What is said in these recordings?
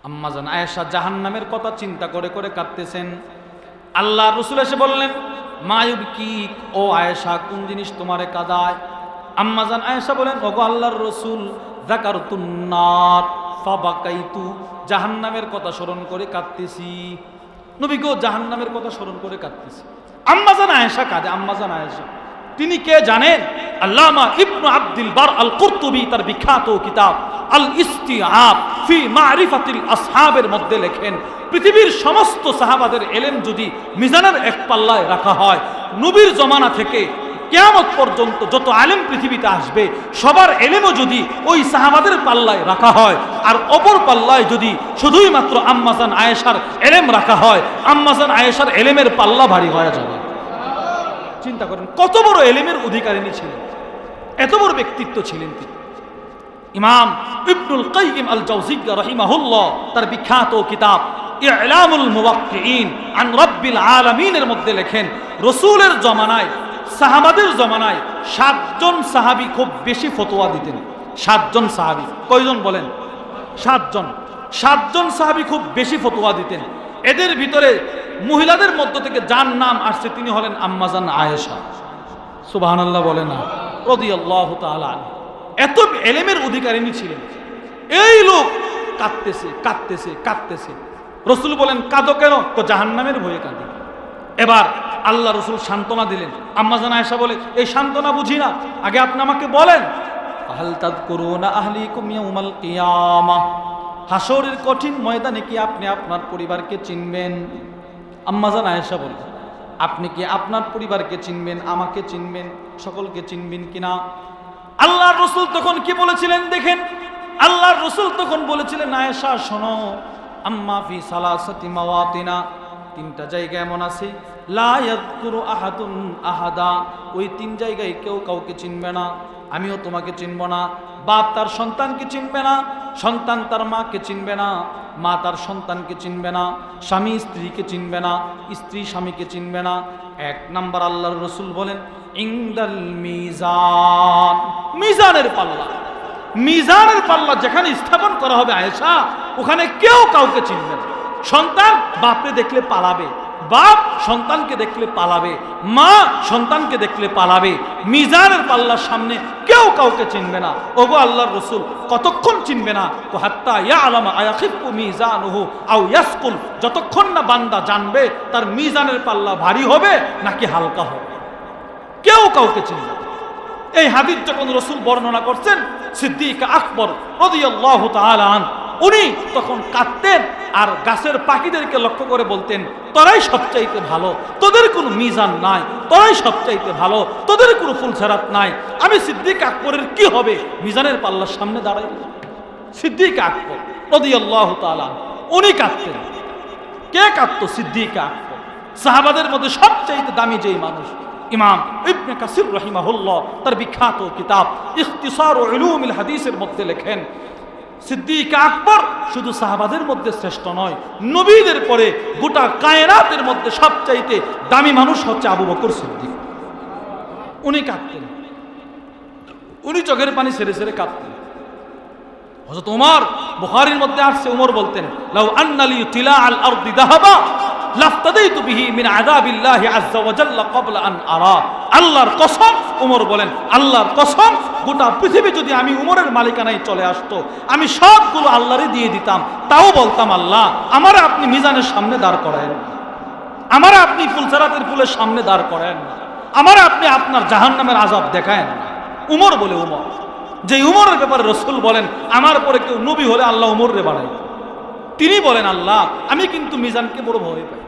আম্মাজান আয়েশা জাহান্নামের কথা চিন্তা করে করে কাঁদতেছেন। আল্লাহর রাসূল এসে বললেন, মায়ুবকি, ও আয়েশা, কোন জিনিস তোমারে কাঁদায়? আম্মাজান আয়েশা বলেন, ওগো আল্লাহর রাসূল, যাকারতুন নার ফাবাকাইতু, জাহান্নামের কথা স্মরণ করে কাঁদতেছি। নবী গো, জাহান্নামের কথা স্মরণ করে কাঁদতেছি। আম্মাজান আয়েশা কাঁদে। আম্মাজান আয়েশা তিনি কে জানেন? আল্লামা ইবনু আব্দুল বার আল কুরতুবী তার বিখ্যাত কিতাব আল ইস্তিআব ফি মারিফাতিল আসহাবের মধ্যে লেখেন, পৃথিবীর সমস্ত সাহাবাদের এলেম যদি মিজানের এক পাল্লায় রাখা হয়, নবীর জমানা থেকে কিয়ামত পর্যন্ত যত আলেম পৃথিবীতে আসবে সবার এলেমও যদি ওই সাহাবাদের পাল্লায় রাখা হয়, আর অপর পাল্লায় যদি শুধুই মাত্র আম্মাজান আয়েশার এলেম রাখা হয়, আম্মাজান আয়েশার এলেমের পাল্লা ভারী হয়ে যাবে। চিন্তা করেন কত বড় এলেমের অধিকারিণী ছিলেন, এত বড় ব্যক্তিত্ব ছিলেন তিনি। ইমাম ইবনুল কাইয়িম আল জাওজিয়্যা রাহিমাহুল্লাহ তার বিখ্যাত কিতাব ইলামুল মুওয়াক্কিঈন আন রাব্বিল আলামিনের মধ্যে লেখেন, রাসূলের জমানায়, সাহাবাদের জমানায় 7 জন সাহাবী খুব বেশি ফতোয়া দিতেন। 7 জন সাহাবী, কয়জন বলেন? 7 জন। 7 জন সাহাবী খুব বেশি ফতোয়া দিতেন। এদের ভিতরে মহিলাদের মধ্য থেকে যার নাম আসছে তিনি হলেন আম্মাজান আয়েশা। সুবহানাল্লাহ বলে না, রাদিয়াল্লাহু তাআলা আনহা। এত এলেমের অধিকারিণী ছিলেন। এই লোক কাঁদতেছে কাঁদতেছে কাঁদতেছে। রাসূল বলেন, কাঁদো কেন? তো জাহান্নামের ভয়ে কাঁদি। এবার আল্লাহ রাসূল সান্ত্বনা দিলেন। আম্মাজান আয়েশা বলে, এই সান্ত্বনা বুঝি না, আগে আপনি আমাকে বলেন, হাল তাযকুরুনা আহলিকুম ইয়াউমাল কিয়ামাহ, হাসরের কঠিন ময়দানে কি আপনি আপনার পরিবারকে চিনবেন? আম্মাজান আয়েশা বলে, আপনি কি আপনার পরিবারকে চিনবেন, আমাকে চিনবেন, সকলকে চিনবেন কিনা? আল্লাহর রাসূল তখন কি বলেছিলেন দেখেন। আল্লাহর রাসূল তখন বলেছিলেন, আয়েশা শোনো, আম্মা ফি সালাসাতি মাওয়াতিনা, 3টা জায়গা এমন আছে, লা ইয়াযকুরু আহাদুন আহাদা, ওই 3 জায়গায় কেউ কাউকে চিনবে না, আমিও তোমাকে চিনব না। বাপ তার সন্তানকে চিনবে না, সন্তান তার মাকে চিনবে না, মা তার সন্তানকে চিনবে না, স্বামী স্ত্রীকে চিনবে না, স্ত্রী স্বামীকে চিনবে না। 1 নাম্বার আল্লাহর রাসূল বলেন, ইনদাল মিজান, মিজানের পাল্লা। মিজানের পাল্লা যেখানে স্থাপন করা হবে আয়েশা, ওখানে কেউ কাউকে চিনবে না। সন্তান বাপকে দেখলে পালাবে, বাপ সন্তানকে দেখলে পালাবে, মা সন্তানকে দেখলে পালাবে। মিজানের পাল্লার সামনে কেউ কাউকে চিনবে না। ওগো আল্লাহর রাসূল, কতক্ষণ চিনবে না? তো হাত্তা ইয়ালামা আয়াখিফু মিজানুহু আও ইয়াসকুল, যতক্ষণ না বান্দা জানবে তার মিজানের পাল্লা ভারী হবে নাকি হালকা হবে। কেউ কাউকে চিনবে না। এই হাদিস যখন রাসূল বর্ণনা করছেন, সিদ্দিক আকবর রাদিয়াল্লাহু তাআলা আন, উনি তখন কাঁদতেন আর গাছের পাখিদেরকে লক্ষ্য করে বলতেন, তোরাই সবচাইতে ভালো, তোদের কোনো মিজান নাই, তোরাই সবচাইতে ভালো, তোদের কোনো ফুলছারাত নাই। আমি সিদ্দিক আকবরের কি হবে মিজানের পাল্লার সামনে দাঁড়াই? সিদ্দিক আকবর রাদিয়াল্লাহু তাআলা উনি কাঁদতেন। কে কাঁদতো? সিদ্দিক আকবর। সাহাবাদের মধ্যে সবচাইতে দামি যেই মানুষ, ইমাম ইবনে কাসির রাহিমাহুল্লাহ তার বিখ্যাত কিতাব ইখতিসার উলুমিল হাদিসের মধ্যে লেখেন, সিদ্দিক আকবর শুধু সাহাবাদের মধ্যে শ্রেষ্ঠ নয়, নবীদের পরে গোটা কায়নাতের মধ্যে সবচাইতে দামি মানুষ হচ্ছে আবু বকর সিদ্দিক। উনি কাঁদতেন, উনি চোখের পানি ছেড়ে ছেড়ে কাঁদতেন। হযরত ওমর, বুখারীর মধ্যে আসছে, ওমর বলতেন, লাউ আন্নালি তিলা আল আরদি যাহাবা লাফতাদাইতু বিহি মিন আযাবিল্লাহি আযজা ওয়া জাল্লা ক্বাবলা আন আরা। আল্লাহর কসম, ওমর বলেন, আল্লাহর কসম, গোটা পৃথিবী যদি আমি উমরের মালিকানায় চলে আসতো, আমি সবগুলো আল্লাহরে দিয়ে দিতাম, তাও বলতাম, আল্লাহ আমারে আপনি মিজানের সামনে দাঁড় করেন, আমারে আপনি ফুলছারাতের ফুলের সামনে দাঁড় করেন, আমারে আপনি আপনার জাহান্নামের আযাব দেখায়েন। উমর বলে, উমর, যে উমরের ব্যাপারে রাসূল বলেন, আমার পরে কেউ নবী হলে আল্লাহ উমররে বাড়ায়। তিনি বলেন, আল্লাহ আমি কিন্তু মিজানকে বড় ভয় পাই।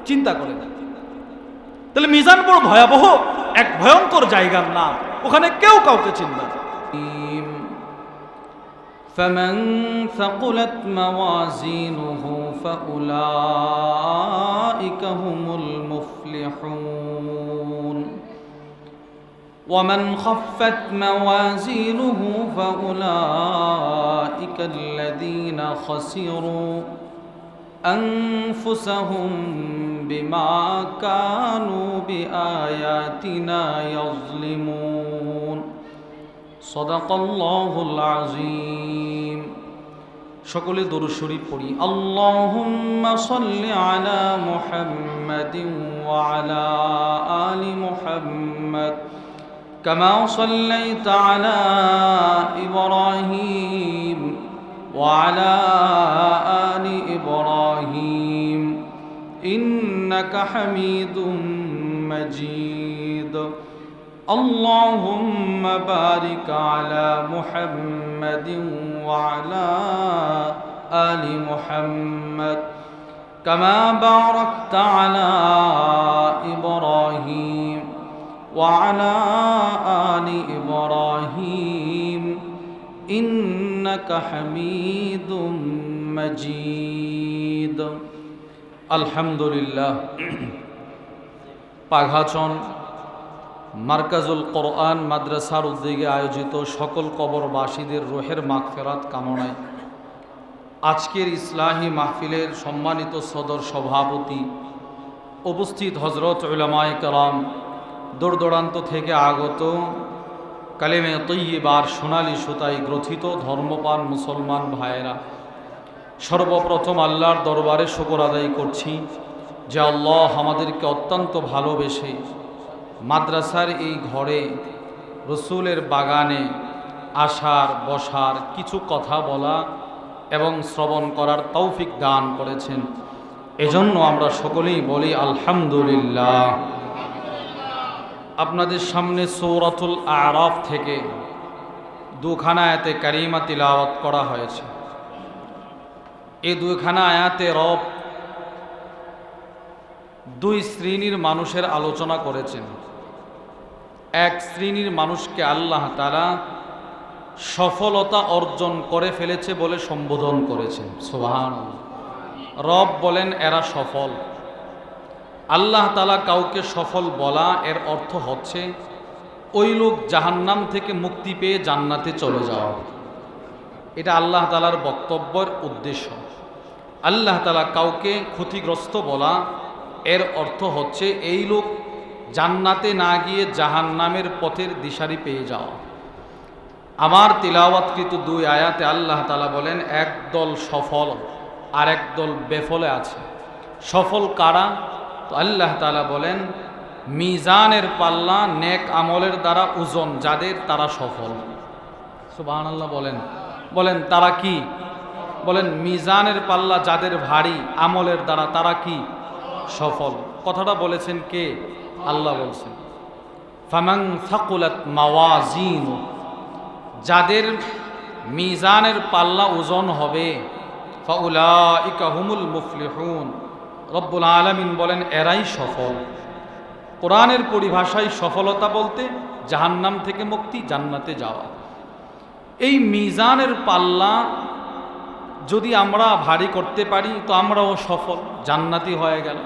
চিন্তা করেন, তাহলে মিজান বড় ভয়াবহ এক ভয়ঙ্কর জায়গার নাম, ওখানে কেউ কাউকে চিনবে না। فمن ثقلت موازينه فأولئك هم المفلحون ومن خفت موازينه فأولئك الذين خسروا أنفسهم بما كانوا بآياتنا يظلمون صدق الله العظيم সকলে দরুদ শরীফ পড়ি। আল্লাহুম্মা সাল্লি আলা মুহাম্মাদিন ওয়া আলা আলি মুহাম্মাদ কামা সাল্লাইতা আলা ইব্রাহিম ওয়া আলা আলি ইব্রাহিম ইন্নাকা হামিদুম মাজিদ। اللهم بارك على محمد وعلى آل محمد كما باركت على إبراهيم وعلى آل إبراهيم إنك حميد مجيد। الحمد لله। পাঘাচন মার্কাজুল কোরআন মাদ্রাসার উদ্যোগে আয়োজিত সকল কবরবাসীদের রুহের মাগফিরাত কামনায় আজকের ইসলাহি মাহফিলের সম্মানিত সদর সভাপতি, উপস্থিত হজরত উলামায়ে কেরাম, দূর দূরান্ত থেকে আগত কালেমে তৈয়বার সোনালী সুতায় গ্রথিত ধর্মপান মুসলমান ভাইয়েরা, সর্বপ্রথম আল্লাহর দরবারে শুকর আদায় করছি যে আল্লাহ আমাদেরকে অত্যন্ত ভালোবেসে মাদ্রাসার এই ঘরে রসুলের বাগানে আসার বসার, কিছু কথা বলা এবং শ্রবণ করার তৌফিক দান করেছেন। এজন্য আমরা সকলেই বলি আলহামদুলিল্লাহ। আপনাদের সামনে সূরাতুল আরাফ থেকে দুখানা আয়াতে কারিমা তিলাওয়াত করা হয়েছে। এই দুখানা আয়াতে রব দুই শ্রেণীর মানুষের আলোচনা করেছেন। এক শ্রেণীর মানুষকে আল্লাহ তাআলা সফলতা অর্জন করে ফেলেছে বলে সম্বোধন করেছেন। সুবহানাল্লাহ। রব বলেন এরা সফল। আল্লাহ তাআলা কাউকে সফল বলা এর অর্থ হচ্ছে ওই লোক জাহান্নাম থেকে মুক্তি পেয়ে জান্নাতে চলে যাওয়া। এটা আল্লাহ তাআলার বক্তব্যের উদ্দেশ্য। আল্লাহ তাআলা কাউকে ক্ষতিগ্রস্ত বলা এর অর্থ হচ্ছে এই লোক জান্নাতে না গিয়ে জাহান্নামের পথের দিশারি পেয়ে যাওয়া। আমার তিলাওয়াতকৃত দুই আয়াতে আল্লাহ তাআলা বলেন একদল সফল আর একদল বেফলে আছে। সফল কারা? তো আল্লাহ তাআলা বলেন মিজানের পাল্লা নেক আমলের দ্বারা ওজন যাদের, তারা সফল। সুবহানাল্লাহ। বলেন তারা কি? বলেন মিজানের পাল্লা যাদের ভারী আমলের দ্বারা, তারা কি? সফল। কথাটা বলেছেন কে? আল্লাহ বলছেন ফামান সাকুলাত মাওয়াজিনু, যাদের মিজানের পাল্লা ওজন হবে, ফাউলাইকা হুমুল মুফলিহুন, রব্বুল আলামিন বলেন এরাই সফল। কোরআনের পরিভাষায় সফলতা বলতে জাহান্নাম থেকে মুক্তি, জান্নাতে যাওয়া। এই মিজানের পাল্লা যদি আমরা ভারী করতে পারি তো আমরাও সফল, জান্নাতি হয়ে গেল।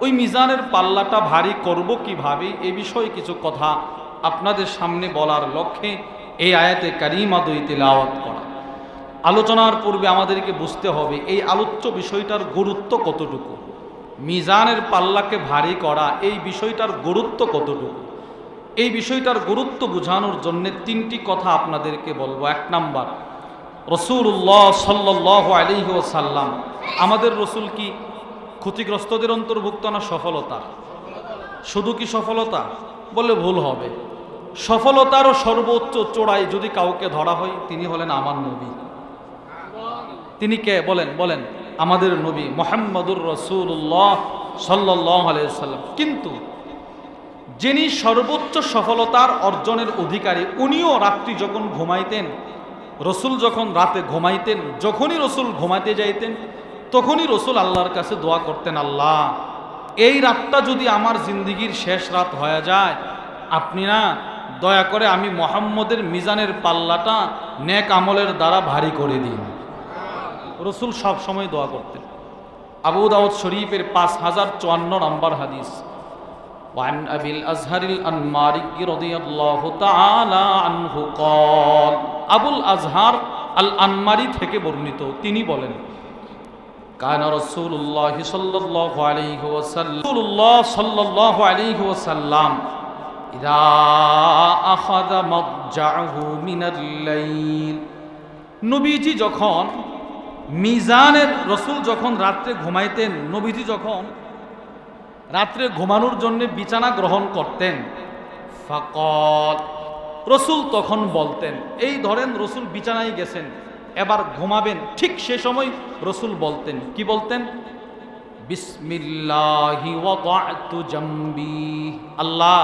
ওই মিজানের পাল্লাটা ভারী করব কিভাবে, এ বিষয়ে কিছু কথা আপনাদের সামনে বলার লক্ষ্যে এই আয়াতে কারিমা দুই তিলাওয়াত করা। আলোচনার পূর্বে আমাদেরকে বুঝতে হবে এই আলোচ্য বিষয়টার গুরুত্ব কতটুকু। মিজানের পাল্লাকে ভারী করা, এই বিষয়টার গুরুত্ব কতটুকু। এই বিষয়টার গুরুত্ব বোঝানোর জন্য তিনটি কথা আপনাদেরকে বলবো। এক নাম্বার, রাসূলুল্লাহ সাল্লাল্লাহু আলাইহি ওয়াসাল্লাম, আমাদের রসুল কি ক্ষতিগ্রস্তদের অন্তর্ভুক্ত না সফলতা? শুধু কি সফলতা বললে ভুল হবে। সফলতারও সর্বোচ্চ চূড়ায় যদি কাউকে ধরা হয়, তিনি হলেন আমার নবী। তিনি কে? বলেন আমাদের নবী মুহাম্মদুর রাসূলুল্লাহ সাল্লাল্লাহু আলাইহি ওয়াসাল্লাম। কিন্তু যিনি সর্বোচ্চ সফলতার অর্জনের অধিকারী, উনিও রাত্রি যখন ঘুমাইতেন, রসুল যখন রাতে ঘুমাইতেন, যখনই রসুল ঘুমাতে যাইতেন তখনই রসুল আল্লাহর কাছে দোয়া করতেন, আল্লাহ এই রাতটা যদি আমার জিন্দিগির শেষ রাত হয়ে যায়, আপনি না দয়া করে আমি মুহাম্মদের মিজানের পাল্লাটা নেক আমলের দ্বারা ভারী করে দিন। রসুল সব সময় দোয়া করতেন। আবু দাউদ শরীফের 5054 নম্বর হাদিস, وعن أبي الأزهر الأنماري رضي الله تعالى عنه قال, আবুল আজহার আল আনমারি থেকে বর্ণিত, তিনি বলেন কান রাসূলুল্লাহ সাল্লাল্লাহু আলাইহি ওয়াসাল্লাম, রাসূলুল্লাহ সাল্লাল্লাহু আলাইহি ওয়াসাল্লাম ইযা আখাযা মাদজাহু মিনাল লাইল, নবীজি যখন মিজানের রসুল যখন রাত্রে ঘুমাইতেন, নবীজি যখন রাত্রে ঘুমানোর জন্য বিছানা গ্রহণ করতেন, ফাকাল, রসুল তখন বলতেন, এই ধরেন রসুল বিছানায় গেছেন, এবার ঘুমাবেন, ঠিক সে সময় রসুল বলতেন, কি বলতেন? বিসমিল্লাহি ওয়াদাতু জামবি, আল্লাহ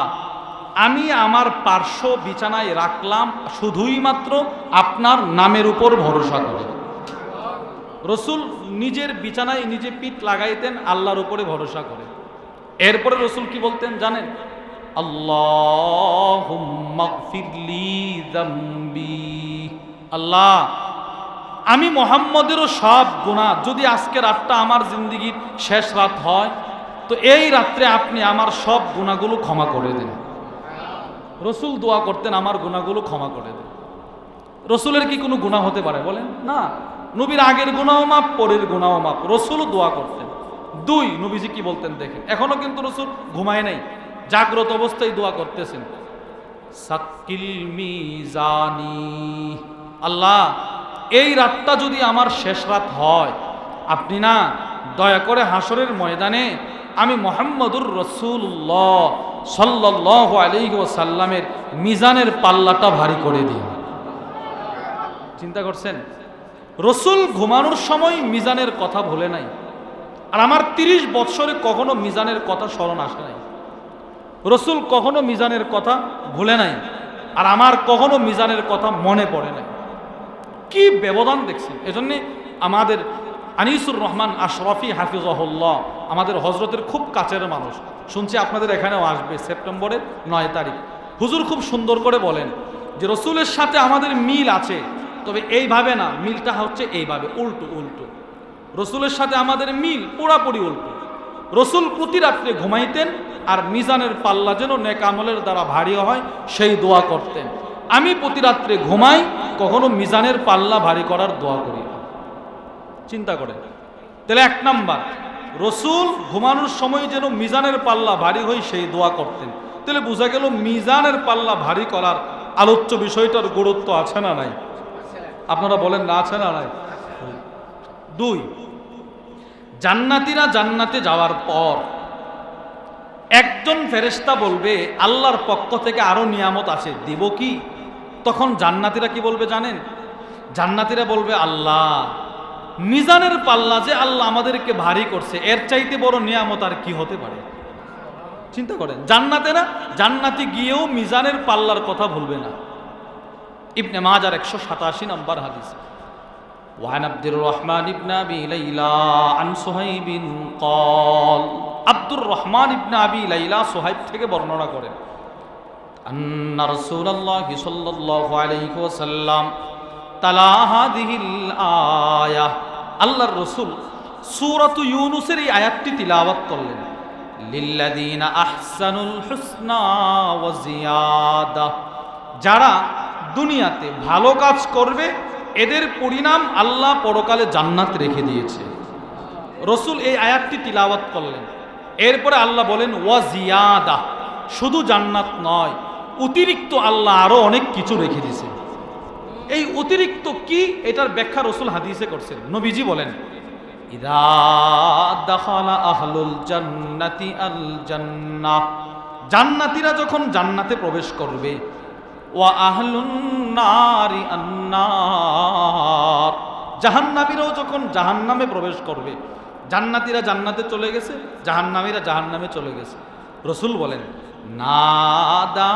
আমি আমার পার্শ্ব বিছানায় রাখলাম শুধুই মাত্র আপনার নামের উপর ভরসা করে। রসুল নিজের বিছানায় নিজে পিঠ লাগাইতেন আল্লাহর উপরে ভরসা করে। এরপরে রসুল কি বলতেন জানেন? আল্লাহুম্মা গফিরলি যামবি, আল্লাহ আমি মুহাম্মদেরও সব গুনাহ, যদি আজকে রাতটা আমার জিন্দেগির শেষ রাত হয় তো এই রাত্রে আপনি আমার সব গুনাহগুলো ক্ষমা করে দেন। রসুল দোয়া করতেন আমার গুনাহগুলো ক্ষমা করে দেন। রসুলের কি কোনো গুনাহ হতে পারে বলেন? না, নবীর আগের গুনাহও মাপ, পরের গুনাহও মাপ, রসুলও দোয়া করতেন। দুই, নবীজি কি বলতেন দেখেন, এখনো কিন্তু রসুল ঘুমায় নাই, জাগ্রত অবস্থায় দোয়া করতেছেন, সাক্কিল মিজানি, আল্লাহ এই রাতটা যদি আমার শেষ রাত হয়, আপনি না দয়া করে হাসরের ময়দানে আমি মুহাম্মদুর রাসূলুল্লাহ সাল্লাল্লাহু আলাইহি ওয়াসাল্লামের মিজানের পাল্লাটা ভারী করে দিন। চিন্তা করছেন? রসুল ঘুমানোর সময় মিজানের কথা ভুলে নাই। আর আমার 30 বৎসরে কখনো মিজানের কথা স্মরণ আসে নাই। রসুল কখনো মিজানের কথা ভুলে নাই, আর আমার কখনো মিজানের কথা মনে পড়ে নাই। কি ব্যবধান দেখছি! এজন্যে আমাদের আনিসুর রহমান আশরাফি হাফিজাহুল্লাহ আমাদের হজরতের খুব কাছের মানুষ, শুনছি আপনাদের এখানেও আসবে সেপ্টেম্বরের 9 তারিখ। হুজুর খুব সুন্দর করে বলেন যে রসুলের সাথে আমাদের মিল আছে, তবে এইভাবে না, মিলটা হচ্ছে এইভাবে, উল্টো উল্টো। রসুলের সাথে আমাদের মিল পুরাপুরি উল্টো। রসুল প্রতি রাত্রে ঘুমাইতেন আর মিজানের পাল্লা যেন নেক আমলের দ্বারা ভারী হয় সেই দোয়া করতেন। আমি প্রতি রাত্রে ঘুমাই, কখনো মিজানের পাল্লা ভারী করার দোয়া করি। চিন্তা করেন তাহলে, 1 নাম্বার রসুল ঘুমানোর সময় যেন মিজানের পাল্লা ভারী হয় সেই দোয়া করতেন। তাহলে বোঝা গেল মিজানের পাল্লা ভারী করার আলোচ্য বিষয়টার গুরুত্ব আছে না নাই? আপনারা বলেন না, আছে না নাই? 2, জান্নাতীরা জান্নাতে যাওয়ার পর একজন ফেরেশতা বলবে আল্লাহর পক্ষ থেকে আরো নিয়ামত আছে, দিব কি? তখন জান্নাতীরা কি বলবে জানেন? জান্নাতীরা বলবে, আল্লাহ মিজানের পাল্লা যে আল্লাহ আমাদেরকে ভারী করছে, এর চাইতে বড় নিয়ামত আর কি হতে পারে? চিন্তা করেন, জান্নাতে না, জান্নাতে গিয়েও মিজানের পাল্লার কথা ভুলবে না। ইবনে মাজার 187 নম্বর হাদিস। وعن عبد الرحمن بن أبي ليلى عن صهيب قال, আব্দুর রহমান ইবনে আবি লাইলা সোহাইব থেকে বর্ণনা করেন, আন্না রাসূলুল্লাহ সাল্লাল্লাহু আলাইহি ওয়াসাল্লাম তালা হাযিহিল আয়াহ, আল্লাহর রাসূল সূরাতু ইউনূসের এই আয়াতটি তিলাওয়াত করলেন, লিল্লাযীনা আহসানুল হুসনা ওয়া জিয়াদা, যারা দুনিয়াতে ভালো কাজ করবে এদের পরিণাম আল্লাহ পরকালে জান্নাত রেখে দিয়েছে। রসুল এই আয়াতটি তিলাওয়াত করলেন। এরপরে আল্লাহ বলেন ওয়া জিয়াদা, শুধু জান্নাত নয়, অতিরিক্ত আল্লাহ আরো অনেক কিছু রেখে দিয়েছে। এই অতিরিক্ত কি, এটার ব্যাখ্যা রসুল হাদিসে করছেন। নবীজি বলেন, ইযা দাখালা আহলুল জান্নাতি আল জান্নাহ, জান্নাতীরা যখন জান্নাতে প্রবেশ করবে, ওয়া আহলুন নারি আন্নার, জাহান্নামীরাও যখন জাহান্নামে প্রবেশ করবে। জান্নাতীরা জান্নাতে চলে গেছে, জাহান্নামীরা জাহান্নামে চলে গেছে। রসুল বলেন, নাদা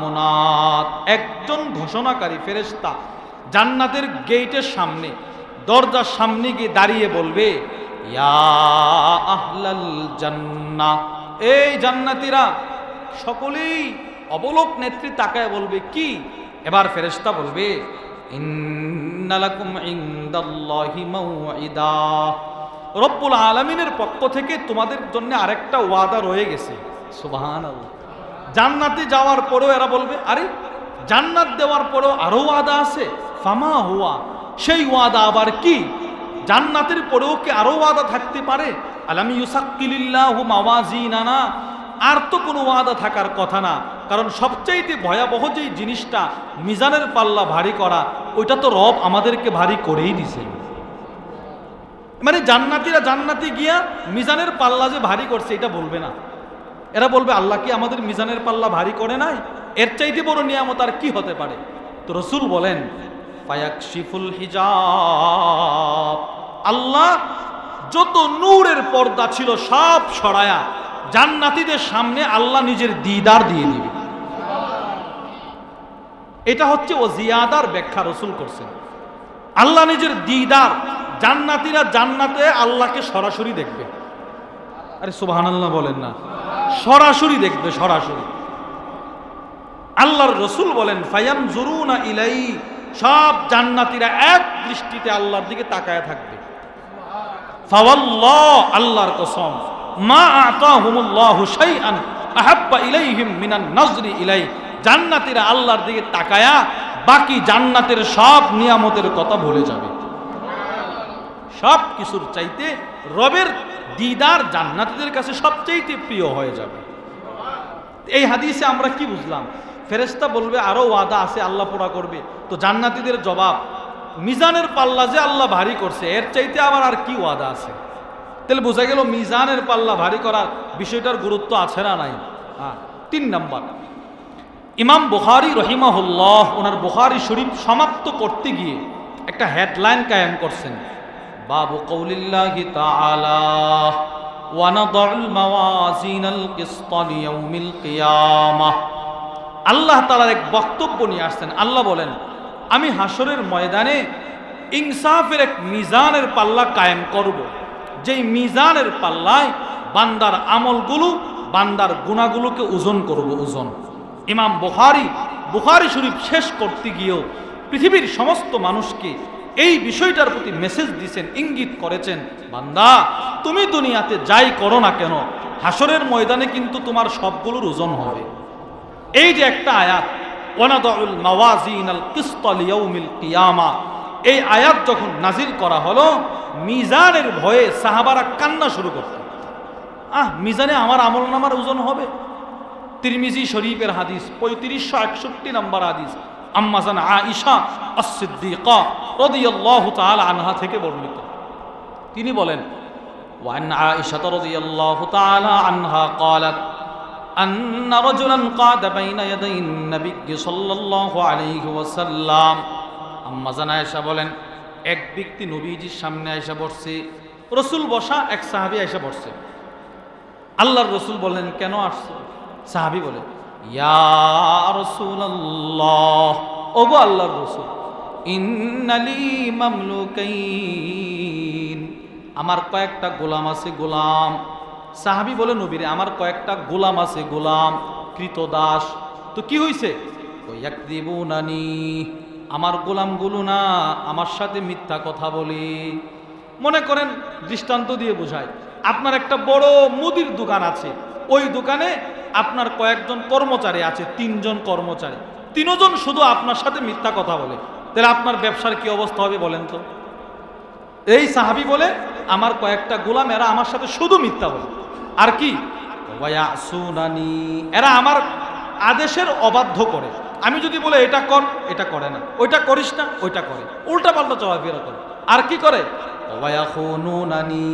মুনাদ, একজন ঘোষণাকারী ফেরেশতা জান্নাতের গেটের সামনে, দরজার সামনে গিয়ে দাঁড়িয়ে বলবে, ইয়া আহলাল জান্নাহ, এই জান্নাতীরা। সকলেই অবলোক নেত্রী তাকায় বলবে কি? এবার ফেরেশতা বলবে, ইন্না লাকুম ইনদাল্লাহি মাউইদা, রব্বুল আলামিনের পক্ষ থেকে তোমাদের জন্য আরেকটা ওয়াদা রয়ে গেছে। সুবহানাল্লাহ। জান্নাতে যাওয়ার পরেও এরা বলবে, আরে জান্নাত দেওয়ার পরেও আরো ওয়াদা আছে, ফামা হুয়া, সেই ওয়াদা আবার কি? জান্নাতের পরেও কি আরো ওয়াদা থাকতে পারে? আলাম ইউসাক্কিলিল্লাহু মাওয়াজিনানা, আর তো কোনো ওয়াদা থাকার কথা না, কারণ সবচাইতে ভয়াবহ যেই জিনিসটা মিজানের পাল্লা ভারী করা, ওইটা তো রব আমাদেরকে ভারী করেই দিছেন। মানে জান্নাতীরা জান্নাতে গিয়া মিজানের পাল্লা যে ভারী করছে এটা বলবে না। এরা বলবে আল্লাহ কি আমাদের মিজানের পাল্লা ভারী করে নাই? এর চাইতে বড় নিয়ামত আর কি হতে পারে? তো রাসূল বলেন ফায়াকশিফুল হিজাব, আল্লাহ যত নূরের পর্দা ছিল সব সরায়া জান্নাতীদের সামনে আল্লাহ নিজের দিদার দিয়ে দিবে। এটা হচ্ছে ও জিয়াদার ব্যাখ্যা রাসূল করছেন। আল্লাহ নিজের দিদার, জান্নাতীরা জান্নাতে আল্লাহকে সরাসরি দেখবে। আরে সুবহানাল্লাহ বলেন না, সরাসরি দেখবে, সরাসরি। আল্লাহর রাসূল বলেন ফায়ানজুরুনা ইলাই, সব জান্নাতীরা এক দৃষ্টিতে আল্লাহর দিকে তাকায় থাকবে। ফাওয়াল্লাহ, আল্লাহর কসম, মা আতাহুমুল্লাহু শাইআন আহাব্বা ইলাইহিম মিনান নাজরি ইলাই, জান্নাতীরা আল্লাহর দিকে তাকায়া বাকি জান্নাতের সব নিয়ামতের কথা ভুলে যাবে। সব কিছুর চাইতে রবের দিদার জান্নাতীদের কাছে সবচাইতে প্রিয় হয়ে যাবে। এই হাদিসে আমরা কি বুঝলাম? ফেরেশতা বলবে আরো ওয়াদা আছে, আল্লাহ পুরা করবে। তো জান্নাতীদের জবাব, মিজানের পাল্লা যে আল্লাহ ভারী করছে এর চাইতে আবার আর কি ওয়াদা আছে? তাহলে বোঝা গেল মিজানের পাল্লা ভারী করার বিষয়টার গুরুত্ব আছে না নাই? হ্যাঁ। 3 নাম্বার, ইমাম বুখারী রহিমাহুল্লাহ ওনার বুখারী শরীফ সমাপ্ত করতে গিয়ে একটা হেডলাইন কায়েম করছেন, বাবু কৌলিল্লাহি তাআলা ওয়া নাদাউল মাওয়াজিনাল কিসতা লিয়াউমিল কিয়ামাহ। আল্লাহ তাআলার এক বক্তব্য নিয়ে আসছেন। আল্লাহ বলেন আমি হাসরের ময়দানে ইনসাফের এক মিজানের পাল্লা কায়েম করব, যেই মিজানের পাল্লায় বান্দার আমলগুলো, বান্দার গুনাহগুলোকে ওজন করব, ওজন। ইমাম বুখারী শরীফ শেষ করতে গিয়েও পৃথিবীর সমস্ত মানুষকে এই বিষয়টার প্রতি মেসেজ দিয়েছেন, ইঙ্গিত করেছেন, বান্দা তুমি দুনিয়াতে যাই করো না কেন হাসরের ময়দানে কিন্তু তোমার সবগুলোর ওজন হবে। এই যে একটা আয়াত ওয়ানাদাউল মাওয়াজিনাল কিসতা লিয়াউমিল কিয়ামাহ, এই আয়াত যখন নাজিল করা হলো মিজানের ভয়ে সাহাবারা কান্না শুরু করত। মিজানে আমার আমলনামার ওজন হবে। তিরমিজি শরীফের হাদিস 3561 নম্বর হাদিস, আম্মা জান আয়েশা আস-সিদ্দিকা রাদিয়াল্লাহু তাআলা আনহা থেকে বর্ণিত। তিনি বলেন ওয়ান আয়েশা রাদিয়াল্লাহু তাআলা আনহা قالت أن رجلا قعد بين يدي النبي صلى الله عليه وسلم। আম্মা জান আয়েশা বলেন এক ব্যক্তি নবীজির সামনে আয়েশা বসছে, রাসূল বসা, এক সাহাবী আয়েশা বসছে। আল্লাহর রাসূল বলেন কেন আসছো? সাহাবী বলে ইয়া রাসূলুল্লাহ, ওগো আল্লাহর রাসূল, ইন্নালি মামলুকাইন, আমার কয়েকটা গোলাম আছে, গোলাম। সাহাবী বলে নবীরে আমার কয়েকটা গোলাম আছে, গোলাম, কৃতদাস। তো কি হইছে? ওয়ায়াকদিবুনানি, আমার গোলামগুলো না আমার সাথে মিথ্যা কথা বলে। মনে করেন দৃষ্টান্ত দিয়ে বোঝায়, আপনার একটা বড় মুদির দোকান আছে, ওই দোকানে আপনার কয়েকজন কর্মচারী আছে, 3 জন কর্মচারী, 3 জন শুধু আপনার সাথে মিথ্যা কথা বলে, তাহলে আপনার ব্যবসার কি অবস্থা হবে বলেন তো? এই সাহাবী বলে আমার কয়েকটা গোলাম, এরা আমার সাথে শুধু মিথ্যা বলে। আর কি? ওয়ায়াসুনানি, এরা আমার আদেশের অবাধ্য করে। আমি যদি বলে এটা কর, এটা করে না, ওইটা করিস না, ওইটা করে, উল্টা পাল্টা চলাফেরা করে। আর কি করে? ওয়ায়াখুনুনানি,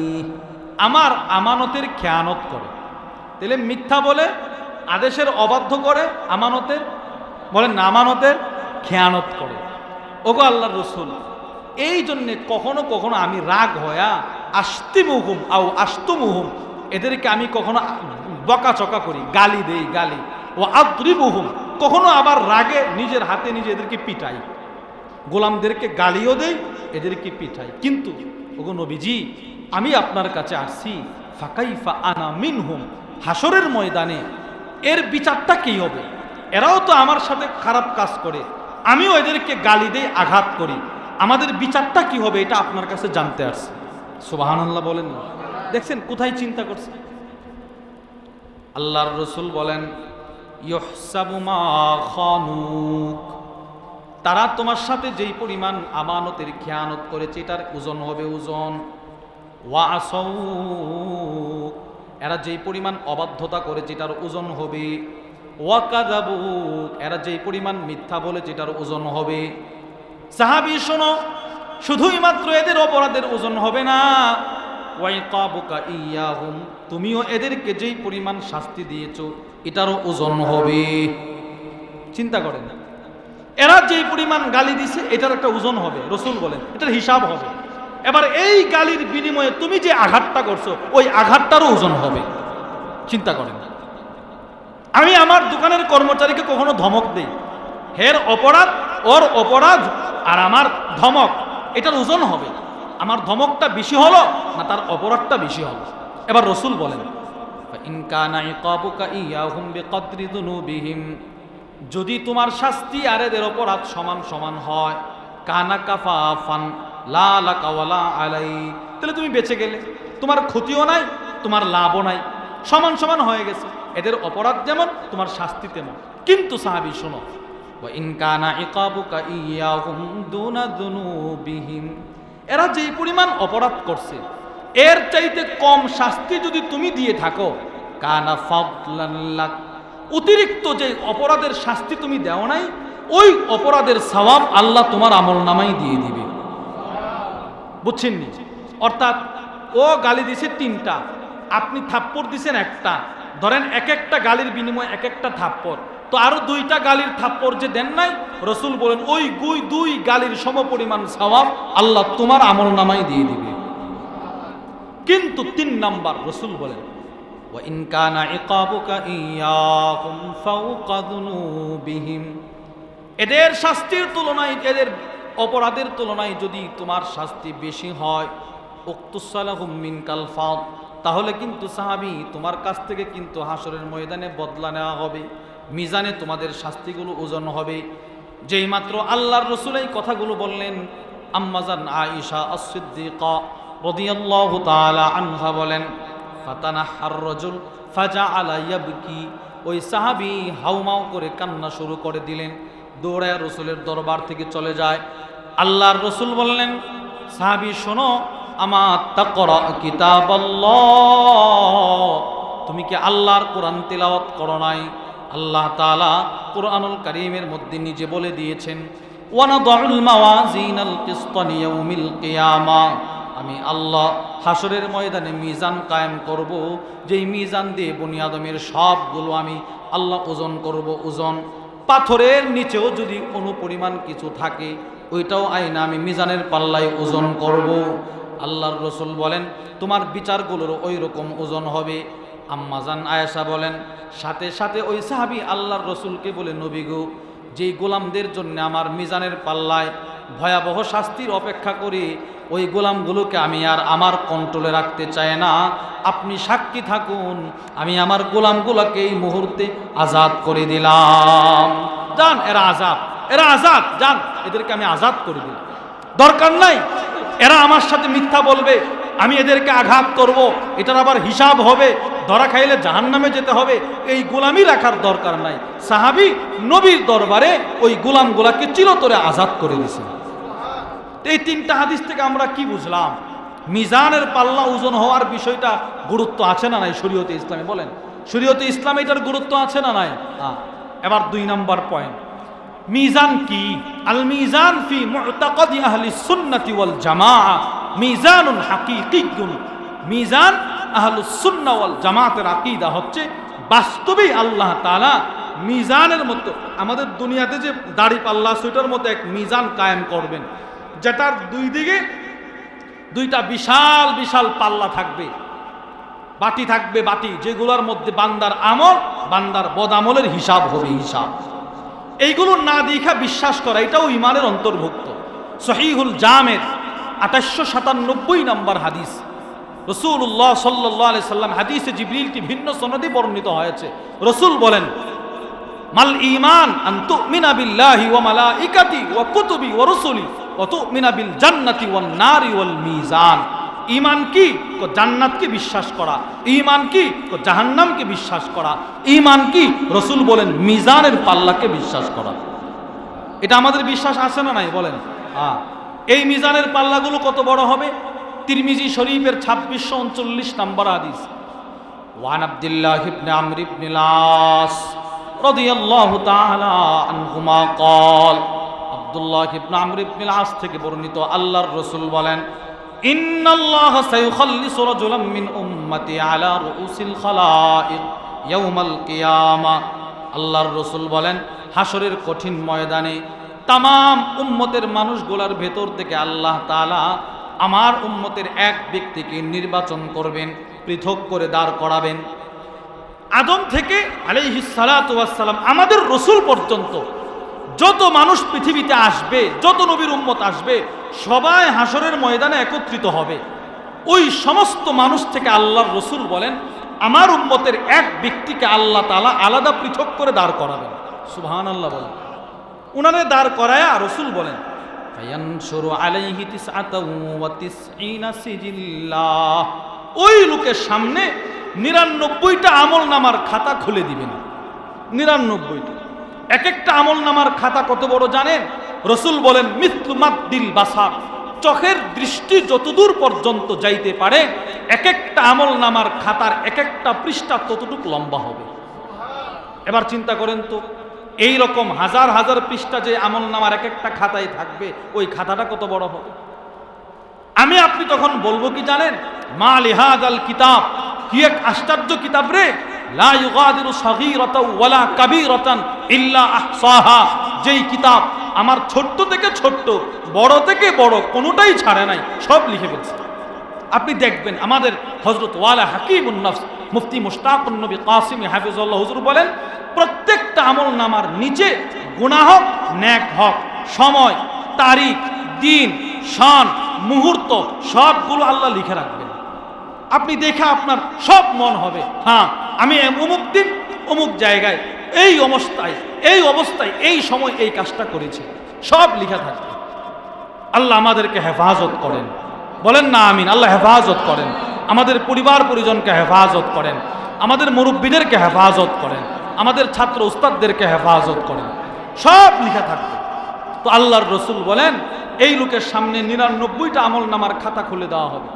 আমার আমানতের খেয়ানত করে। তাহলে মিথ্যা বলে, আদেশের অবাধ্য করে, আমানতের বলেন না, আমানতের খেয়ানত করে। ওগো আল্লাহর রাসূল, এই জন্যে কখনো কখনো আমি রাগ হয়া আস্তিমুহুম আও আস্তুমুহুম, এদেরকে আমি কখনো বকাচকা করি, গালি দেই, গালি। ও আদ্রিবুহুম, কখনো আবার রাগে নিজের হাতে নিজে এদেরকে পিটাই, গোলামদেরকে গালিও দেই, এদেরকে পিটাই। কিন্তু ওগো নবীজি, আমি আপনার কাছে আসছি, ফাকাইফা আনা মিনহুম, হাসরের ময়দানে এর বিচারটা কি হবে? এরাও তো আমার সাথে খারাপ কাজ করে, আমিও এদেরকে গালি দেই, আঘাত করি, আমাদের বিচারটা কি হবে এটা আপনার কাছে জানতে আসছি। সুবহানাল্লাহ বলেন না? দেখছেন কোথায় চিন্তা করছে। আল্লাহর রাসূল বলেন ইহসাবু মা খানুক, তারা তোমার সাথে যেই পরিমাণ আমানতের খেয়ানত করেছে এটার ওজন হবে, ওজন। ওয়াসাউ, এরা যেই পরিমাণ অবাধ্যতা করেছে এটার ওজন হবে। ওয়াকাযাবু, এরা যেই পরিমাণ মিথ্যা বলেছে এটার ওজন হবে। সাহাবী শোনো, শুধুই মাত্র এদের অপরাধের ওজন হবে না, ওয়াইকাবুকা ইয়াহুম, তুমিও এদেরকে যেই পরিমাণ শাস্তি দিয়েছো এটারও ওজন হবে। চিন্তা করেন, এরা যেই পরিমাণ গালি দিছে এটার একটা ওজন হবে, রাসূল বলেন এটার হিসাব হবে। এবার এই গালির বিনিময়ে তুমি যে আঘাতটা করছো ওই আঘাতটারও ওজন হবে। চিন্তা করেন, আমি আমার দোকানের কর্মচারীকে কখনো ধমক দেই, হের অপরাধ, ওর অপরাধ আর আমার ধমক, এটার ওজন হবে। আমার ধমকটা বেশি হলো না তার অপরাধটা বেশি হলো। এবার রাসূল বলেন ইন কানা ইকাবুকা ইয়াহুম বিকদরি যুনুবিহিম, যদি তোমার শাস্তি আর এদের অপরাধ সমান সমান হয়, কানা কাফাফান লা লাকা ওয়ালা আলাই, তাহলে তুমি বেঁচে গেলে, তোমার ক্ষতিও নাই তোমার লাভও নাই, সমান সমান হয়ে গেছে। এদের অপরাধ যেমন তোমার শাস্তি তেমন। কিন্তু সাহাবী শোনো, ওয়া ইন কানা ইকাবুকা ইয়াহুম দুনা যুনুবিহিম, এরা যেই পরিমাণ অপরাধ করছে এর চাইতে কম শাস্তি যদি তুমি দিয়ে থাকো, কানা ফাদলান লাক, অতিরিক্ত যে অপরাধের শাস্তি তুমি দেও নাই ওই অপরাধের সওয়াব আল্লাহ তোমার আমলনামায় দিয়ে দিবে। বুঝছেন নি? অর্থাৎ ও গালি দিছে 3টা, আপনি থাপ্পড় দিছেন 1টা, ধরেন এক একটা গালির বিনিময়ে এক একটা থাপ্পড়, তো আরো 2টা গালির থাপ্পড় যে দেন নাই, রাসূল বলেন ওই 2 গালির সমপরিমাণ সওয়াব আল্লাহ তোমার আমলনামায় দিয়ে দিবে। কিন্তু 3 নাম্বার রাসূল বলেন ওয়া ইন কানা ইকাবুকা ইয়াহুম ফাওকা যুনুবিহিম, এদের শাস্তির তুলনায়, এদের অপরাধের তুলনায় যদি তোমার শাস্তি বেশি হয়, উকতুসালাহুম মিনকাল ফাদ, তাহলে কিন্তু সাহাবী তোমার কাছ থেকে কিন্তু হাসরের ময়দানে বদলা নেওয়া হবে, মিজানে তোমাদের শাস্তিগুলো ওজন হবে। যেই মাত্র আল্লাহর রাসূল এই কথাগুলো বললেন, আম্মাজান আয়েশা আস-সিদ্দিকা রাদিয়াল্লাহু তাআলা আনহা বলেন, ফাতানাহার রাজুল ফাজাআলা ইয়াবকি, ওই সাহাবী হাউমাউ করে কান্না শুরু করে দিলেন, দৌড়ায় রাসূলের দরবার থেকে চলে যায়। আল্লাহর রাসূল বললেন, সাহাবী শোনো, আমা তাকরা কিতাবাল্লাহ, তুমি কি আল্লাহর কোরআন তেলাওয়াত করো নাই? আল্লাহ তাআলা কোরআনুল কারীমের মধ্যে নিজে বলে দিয়েছেন, ওয়ানাদউল মাওয়াজিনাল কিসতা লিয়াউমিল কিয়ামা, আমি আল্লাহ হাসরের ময়দানে মিজান কায়েম করব, যেই মিজান দিয়ে বনি আদমের সবগুলো আমি আল্লাহ ওজন করব। ওজন পাথরের নিচেও যদি কোনো পরিমাণ কিছু থাকে ওইটাও আইনা আমি মিজানের পাল্লায় ওজন করব। আল্লাহর রাসূল বলেন তোমার বিচারগুলোর ওই রকম ওজন হবে। আম্মাজান আয়েশা বলেন, সাথে সাথে ওই সাহাবী আল্লাহর রাসূলকে বলে, নবী গো, যেই গোলামদের জন্য আমার মিজানের পাল্লায় ভয়াবহ শাস্তির অপেক্ষা করি, ওই গোলামগুলোকে আমি আর আমার কন্ট্রোলে রাখতে চাই না, আপনি সাক্ষী থাকুন, আমি আমার গোলামগুলোকে এই মুহূর্তে আজাদ করে দিলাম। যান, এরা আজাদ, যান, এদেরকে আমি আজাদ করে দিলাম। দরকার নাই এরা আমার সাথে মিথ্যা বলবে, আমি এদেরকে আঘাত করব, এটার আবার হিসাব হবে, ধরা খাইলে জাহান্নামে যেতে হবে, এই গোলামি রাখার দরকার নাই। সাহাবী নবীর দরবারে ওই গোলামগুলাকে চিরতরে আজাদ করে দিয়েছেন। এই 3টা হাদিস থেকে আমরা কি বুঝলাম? মিজানের পাল্লা ওজন হওয়ার বিষয়টা গুরুত্ব আছে না নাই শরীয়তে ইসলামে? বলেন, শরীয়তে ইসলামে এটার গুরুত্ব আছে না নাই? এবার 2 নম্বর পয়েন্ট, মিজান কি? আল মিজান ফি মুতাকাদি আহলি সুন্নাতি ওয়াল জামাআ মিজানুন হাকিকিয়ুন, মিজান আহলুস সুন্নাহ ওয়াল জামাতের আকীদা হচ্ছে বাস্তবেই আল্লাহ তাআলা মিজানের মতো, আমাদের দুনিয়াতে যে দাড়ি পাল্লা সেটার মতো এক মিজান কায়েম করবেন, যেটার 2 দিকে 2টা বিশাল বিশাল পাল্লা থাকবে, বাটি থাকবে, বাটি যেগুলোর মধ্যে বান্দার আমল, বান্দার বদামলের হিসাব হবে, হিসাব। এইগুলো না দেখা বিশ্বাস করা এটাও ঈমানের অন্তর্ভুক্ত। সহিহুল জামের 2897 নম্বর হাদিস, রাসূলুল্লাহ সাল্লাল্লাহু আলাইহি সাল্লাম, হাদিসে জিবরিলটি ভিন্ন সনদে বর্ণিত হয়েছে। রাসূল বলেন, মাল ঈমান আন তুমিনা বিল্লাহি ওয়া মালাইকাতি ওয়া কুতুবি ওয়া রুসুলি ওয়া তুমিনা বিল জান্নাতি ওয়ান নারি ওয়াল মিজান। ঈমান কি? জান্নাতকে বিশ্বাস করা। ঈমান কি? জাহান্নামকে বিশ্বাস করা। ঈমান কি? রাসূল বলেন মিজানের পাল্লাকে বিশ্বাস করা। এটা আমাদের বিশ্বাস আছে না নাই? বলেন। এই মিজানের পাল্লাগুলো কত বড় হবে? তিরমিজি শরীফের 2639 নম্বর হাদিস, ওয়ান আব্দুল্লাহ ইবনে আমর ইবনে আস রাদিয়াল্লাহু তাআলা আনহুমা قال, আব্দুল্লাহ ইবনে আমর ইবনে আস থেকে বর্ণিত, আল্লাহর রাসূল বলেন, ইন্নাল্লাহা সায়ুখাল্লিসু রাজুলাম মিন উম্মতি আলা রুউসিল খালাইক ইয়াউমাল কিয়ামা। আল্লাহর রাসূল বলেন, হাসরের কঠিন ময়দানে তামাম উম্মতের মানুষগুলোর ভেতর থেকে আল্লাহ তাআলা আমার উম্মতের এক ব্যক্তিকে নির্বাচন করবেন, পৃথক করে দাঁড় করাবেন। আদম থেকে আলাইহিস সালাতু ওয়াস সালাম আমাদের রাসূল পর্যন্ত যত মানুষ পৃথিবীতে আসবে, যত নবীর উম্মত আসবে, সবাই হাসরের ময়দানে একত্রিত হবে। ওই সমস্ত মানুষ থেকে আল্লাহর রাসূল বলেন, আমার উম্মতের এক ব্যক্তিকে আল্লাহ তাআলা আলাদা পৃথক করে দাঁড় করাবেন। সুবহানাল্লাহ বলেন। উনারে দাঁড় করায়া রাসূল বলেন, ফায়ানশুরু আলাইহি তিসআতাও ওয়া তিসঈনা সিজিল্লাহ। ওই লোকের সামনে 99টা আমল নামার খাতা খুলে দিবেন। 99টা। এক একটা আমল নামার খাতা কত বড় জানেন? রাসূল বলেন, মিথলু মাদ্দিল বাসার, চোখের দৃষ্টি যতদূর পর্যন্ত যাইতে পারে এক একটা আমল নামার খাতার এক একটা পৃষ্ঠা ততটুকু লম্বা হবে। এবার চিন্তা করেন তো, এই রকম হাজার হাজার পৃষ্ঠা যে আমল নামার এক একটা খাতায় থাকবে, ওই খাতাটা কত বড় হবে? আমি আপনি তখন বলবো কি জানেন, মা লিহাযাল কিতাব, কি এক আশ্চর্য কিতাব রে, লা ইউগাদিরু সাগীরাতাও ওয়ালা কাবীরাতান ইল্লা আহসাহা। যেই কিতাব আমার ছোট্ট থেকে ছোট্ট, বড় থেকে বড় কোনোটাই ছাড়ে নাই, সব লিখে ফেলছে। আপনি দেখবেন আমাদের হযরত ওয়ালা হাকিমুন নফস মুফতি মুশতাকুন নবী কাসিমি হাফিজাল্লাহ হুজুর বলেন, প্রত্যেকটা আমল নামার নিচে গুনাহ হোক নেক হোক, সময়, তারিখ, দিন, সন, মুহূর্ত সবগুলো আল্লাহ লিখে রাখবেন। আপনি দেখে আপনার সব মন হবে, হ্যাঁ আমি অমুক দিন অমুক জায়গায় এই অবস্থায় এই সময় এই কাজটা করেছি, সব লিখা থাকবে। আল্লাহ আমাদেরকে হেফাজত করেন, বলেন না আমিন। আল্লাহ হেফাজত করেন, আমাদের পরিবার পরিজনকে হেফাজত করেন, আমাদের মুরব্বীদেরকে হেফাজত করেন, আমাদের ছাত্র উস্তাদদেরকে হেফাজত করেন, সব লিখা থাকবে। তো আল্লাহর রাসূল বলেন, এই লোকের সামনে 99টা আমল নামার খাতা খুলে দেওয়া হবে।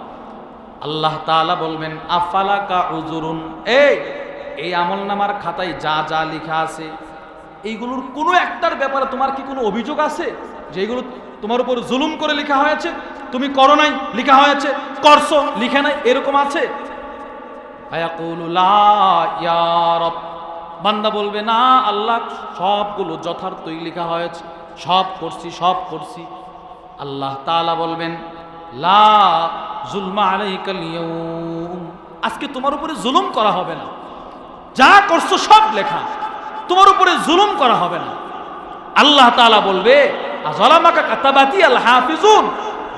আল্লাহ তাআলা বলবেন, আফালাকা উযুরুন, এই আমল নামার খাতায় যা যা লেখা আছে, এইগুলোর কোনো একটার ব্যাপারে তোমার কি কোনো অভিযোগ আছে? যে এইগুলো তোমার উপর জুলুম করে লেখা হয়েছে, তুমি করো নাই লেখা হয়েছে, করছো লিখে নাই, এরকম আছে? ফায়াকুলু লা ইয়া রাব, বান্দা বলবে, না আল্লাহ, সবগুলো যথার্থই লেখা হয়েছে, সব করছি। আল্লাহ তাআলা বলবেন, লা যুলমা আলাইকাল ইয়াউম, আজকে তোমার উপরে জুলুম করা হবে না, যা করছো সব লেখা, তোমার উপরে জুলুম করা হবে না। আল্লাহ তাআলা বলবে, আযালামাকা কাতাবাতি আল হাফিজুন,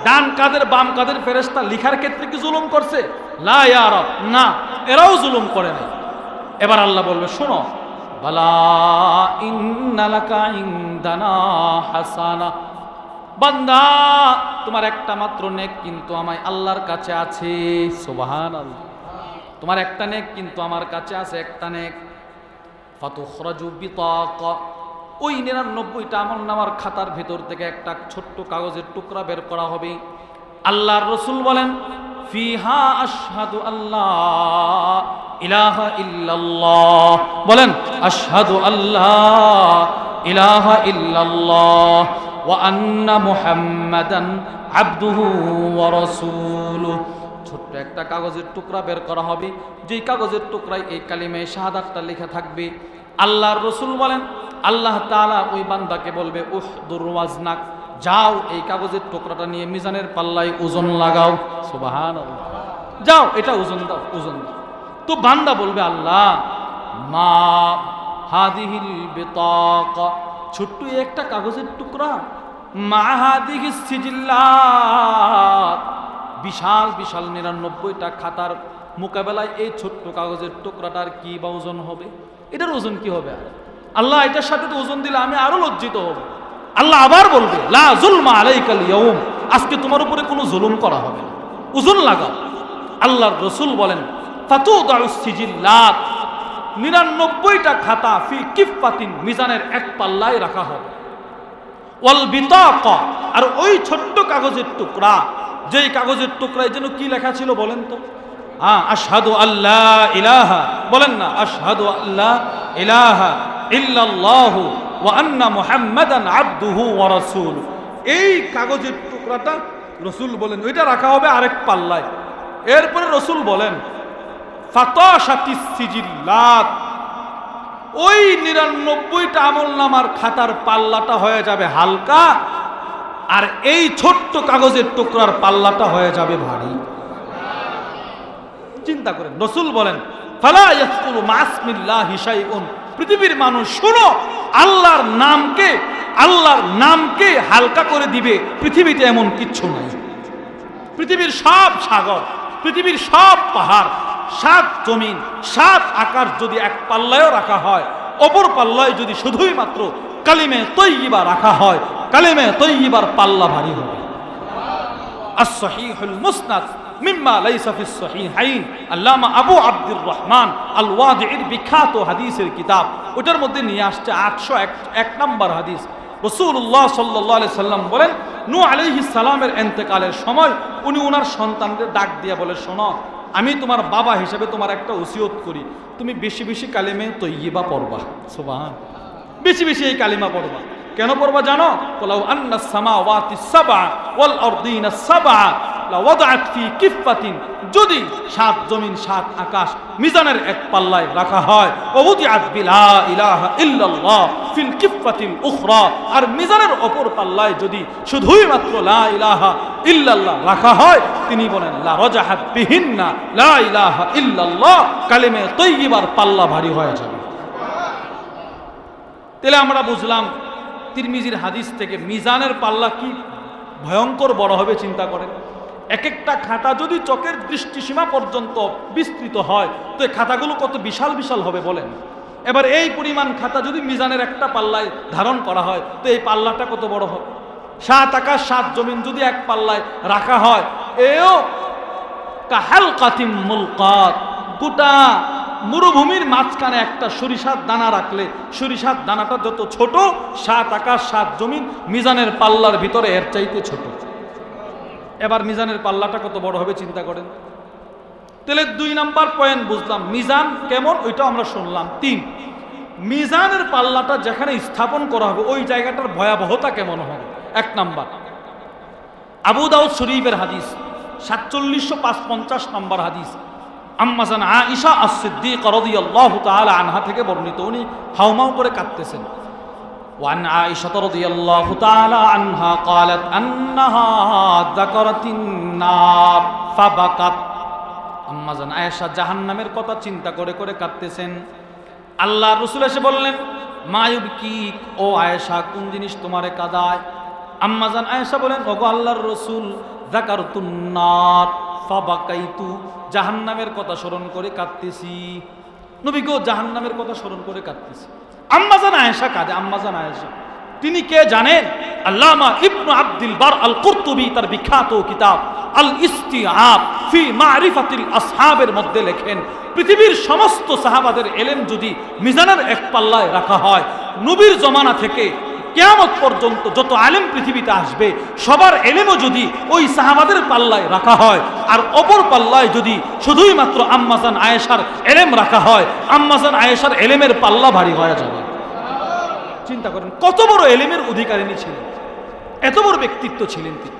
ডান কাদের বাম কাদের ফেরেশতা লিখার ক্ষেত্রে কি জুলুম করছে? লা ইয়া রাব, না, এরাও জুলুম করে নাই। এবার আল্লাহ বলবে, শোনো, বালা ইন্নালাকা ইনদানা হাসানা, বান্দা তোমার একটা মাত্র নেক কিন্তু আমার আল্লাহর কাছে আছে। সুবহানাল্লাহ, তোমার একটা নেক কিন্তু আমার কাছে আছে, একটা নেক। ফাতুখরাজু বিতাকা, ওই 99টা আমল নামার খাতার ভেতর থেকে একটা ছোট্ট কাগজের টুকরা বের করা হবে। আল্লাহর রাসূল বলেন, ফিহা আশহাদু আল্লাহ ইলাহা ইল্লাল্লাহ, বলেন আশহাদু আল্লাহ ইলাহা ইল্লাল্লাহ ওয়া আন্না মুহাম্মাদান আবদুহু ওয়া রাসূলুহু। ছোট্ট একটা কাগজের টুকরা বের করা হবে, যেই কাগজের টুকরায় এই কালিমায়ে শাহাদাতটা লেখা থাকবে। আল্লাহর রাসূল বলেন, আল্লাহ তাআলা ওই বান্দাকে বলবে, উহদুর ওয়াজনাক, যাও এই কাগজের টুকরাটা নিয়ে মিজানের পাল্লায় ওজন লাগাও। সুবহানাল্লাহ, যাও এটা ওজন দাও, ওজন দাও। তো বান্দা বলবে, আল্লাহ, মা হাদিহিল বিতাকা, ছোট্ট একটা কাগজের টুকরা, মা হাদিহিস সিজিল্লাত, বিশাল বিশাল 99টা খাতার মোকাবেলায় এই ছোট্ট কাগজের টুকরাটার কি বা ওজন হবে? এটার ওজন কি হবে? আল্লাহ, এটার সাথে তো ওজন দিলে আমি আরো লজ্জিত হব। আল্লাহ আবার বলবে, লা যুলমা আলাইকাল ইয়াউম, আজকে তোমার উপরে কোনো জুলুম করা হবে না, ওজন লাগাও। আল্লাহর রাসূল বলেন, ফাতুদাউস সিজিল্লাত, 99টা খাতা ফি কিফাতিন, মিজানের এক পাল্লায় রাখা হবে। ওয়াল বিতাকা, আর ওই ছোট্ট কাগজের টুকরা, যেই কাগজের টুকরায় যেন কি লেখা ছিল বলেন তো? আশহাদু আল্লাহ ইলাহা, বলেন না, আশহাদু আল্লাহ ইলাহা ইল্লাল্লাহু ওয়া আন্না মুহাম্মাদান আবদুহু ওয়া রাসূলুহু। এই কাগজের টুকরাটা রসুল বলেন ওইটা রাখা হবে আরেক পাল্লায়। এরপরে রসুল বলেন ফাতাশাতিস সিজিল্লাত, ওই 99টা আমলনামার খাতার পাল্লাটা হয়ে যাবে হালকা, আর এই ছোট্ট কাগজের টুকরার পাল্লাটা হয়ে যাবে ভারী। চিন্তা করেন, রসুল বলেন ফালা ইয়াসকুলু মাসমিল্লাহি শাইউন। পৃথিবীর মানুষ শোনো, আল্লাহর নামকে হালকা করে দিবে পৃথিবীতে এমন কিচ্ছু নাই। পৃথিবীর সব সাগর, পৃথিবীর সব পাহাড়, 7 জমিন, 7 আকাশ যদি এক পাল্লায়ও রাখা হয়, অপর পাল্লায় যদি শুধুই মাত্র কালিমে তৈয়িবা রাখা হয়, কালিমে তৈয়িবার পাল্লা ভারী হবে। as-sahihul musnad মিম্মা লাইসা ফিস সহিহাইন, আল্লামা আবু আব্দুর রহমান আল ওয়াদিঈর বিখ্যাত হাদিসের কিতাব, ওটার মধ্যে নিয়ে আসছে 801 নম্বর হাদিস। রাসূলুল্লাহ সাল্লাল্লাহু আলাইহি সাল্লাম বলেন, নূহ আলাইহিস সালামের ইন্তেকালের সময় উনি ওনার সন্তানদের ডাক দিয়ে বলে, শোনো, আমি তোমার বাবা হিসেবে তোমার একটা ওসিয়ত করি, তুমি বেশি বেশি কালিমে তৈয়িবা পড়বা। সুবহান, বেশি বেশি এই কালিমা পড়বা। কেন পড়বা জানো? লাউ আন্নাস সামাওয়াতি সাবআ ওয়াল আরদিনা সাবআ লাওয়াদাআত ফি কিফাতিন, যদি 7 জমিন 7 আকাশ মিজানের এক পাল্লায় রাখা হয়, ওয়াদিআত বিলা ইলাহা ইল্লাল্লাহ ফিল কিফাতিল উখরা, আর মিজানের অপর পাল্লায় যদি শুধুই মাত্র লা ইলাহা ইল্লাল্লাহ রাখা হয়, তিনি বলেন লা রাজাহাত বিহিন্না লা ইলাহা ইল্লাল্লাহ, কালিমে তৈয়িবার পাল্লা ভারী হয়ে যাবে। তাহলে আমরা বুঝলাম তিরমিজির হাদিস থেকে মিজানের পাল্লা কি ভয়ঙ্কর বড় হবে। চিন্তা করেন, এক একটা খাতা যদি চোখের দৃষ্টিসীমা পর্যন্ত বিস্তৃত হয়, তো এই খাতাগুলো কত বিশাল বিশাল হবে বলেন। এবার এই পরিমাণ খাতা যদি মিজানের একটা পাল্লায় ধারণ করা হয়, তো এই পাল্লাটা কত বড় হবে। 7 আকাশ 7 জমিন যদি এক পাল্লায় রাখা হয়, এও কাহালকাতিম মুলকাত, গোটা মরুভূমির মাঝখানে একটা সরিষার দানা রাখলে সরিষার দানাটা যত ছোট, 7 আকাশ 7 জমিন মিজানের পাল্লার ভিতরে এর চাইতে ছোট। এবার মিজানের পাল্লাটা কত বড় হবে চিন্তা করেন। তাহলে 2 নাম্বার পয়েন্ট বুঝলাম, মিজান কেমন ওইটা আমরা শুনলাম। 3, মিজানের পাল্লাটা যেখানে স্থাপন করা হবে ওই জায়গাটার ভয়াবহতা কেমন হবে। 1 নাম্বার, আবু দাউদ শরীফের হাদিস 4755 নম্বর হাদিস, আম্মা জান আয়েশা আস-সিদ্দিকা রাদিয়াল্লাহু তাআলা আনহা থেকে বর্ণিত, উনি হাউমাউ করে কাঁদতেছেন। ওয়ান আয়েশা রাদিয়াল্লাহু তাআলা আনহা قالت انها ذكرت النار فبكت। আম্মা জান আয়েশা জাহান্নামের কথা চিন্তা করে করে কাঁদতেছেন। আল্লাহর রাসূল এসে বললেন, মায়ুবকি, ও আয়েশা, কোন জিনিস তোমারে কাঁদায়? আম্মা জান আয়েশা বলেন, ওগো আল্লাহর রাসূল, যাকারতুন নার ফাবাকাইতু, জাহান্নামের কথা স্মরণ করে কাঁদতেছি। নবী গো, জাহান্নামের কথা স্মরণ করে কাঁদতেছি। আম্মা জান আয়েশা কাঁদে। আম্মা জান আয়েশা তিনি কে জানেন? আল্লামা ইবনু আব্দুল বার আল কুরতুবী তার বিখ্যাত কিতাব আল ইস্তিআব ফি মারিফাতিল আসহাবের মধ্যে লেখেন, পৃথিবীর সমস্ত সাহাবাদের এলেম যদি মিজানের এক পাল্লায় রাখা হয়, নবীর জমানা থেকে কিয়ামত পর্যন্ত যত আলেম পৃথিবীতে আসবে সবার এলেমও যদি ওই সাহাবাদের পাল্লায় রাখা হয়, আর অপর পাল্লায় যদি শুধুই মাত্র আম্মা জান আয়েশার এলেম রাখা হয়, আম্মা জান আয়েশার এলেমের পাল্লা ভারী হয়ে যাবে। চিন্তা করেন কত বড় এলেমের অধিকারিণী ছিলেন, এত বড় ব্যক্তিত্ব ছিলেন তিনি।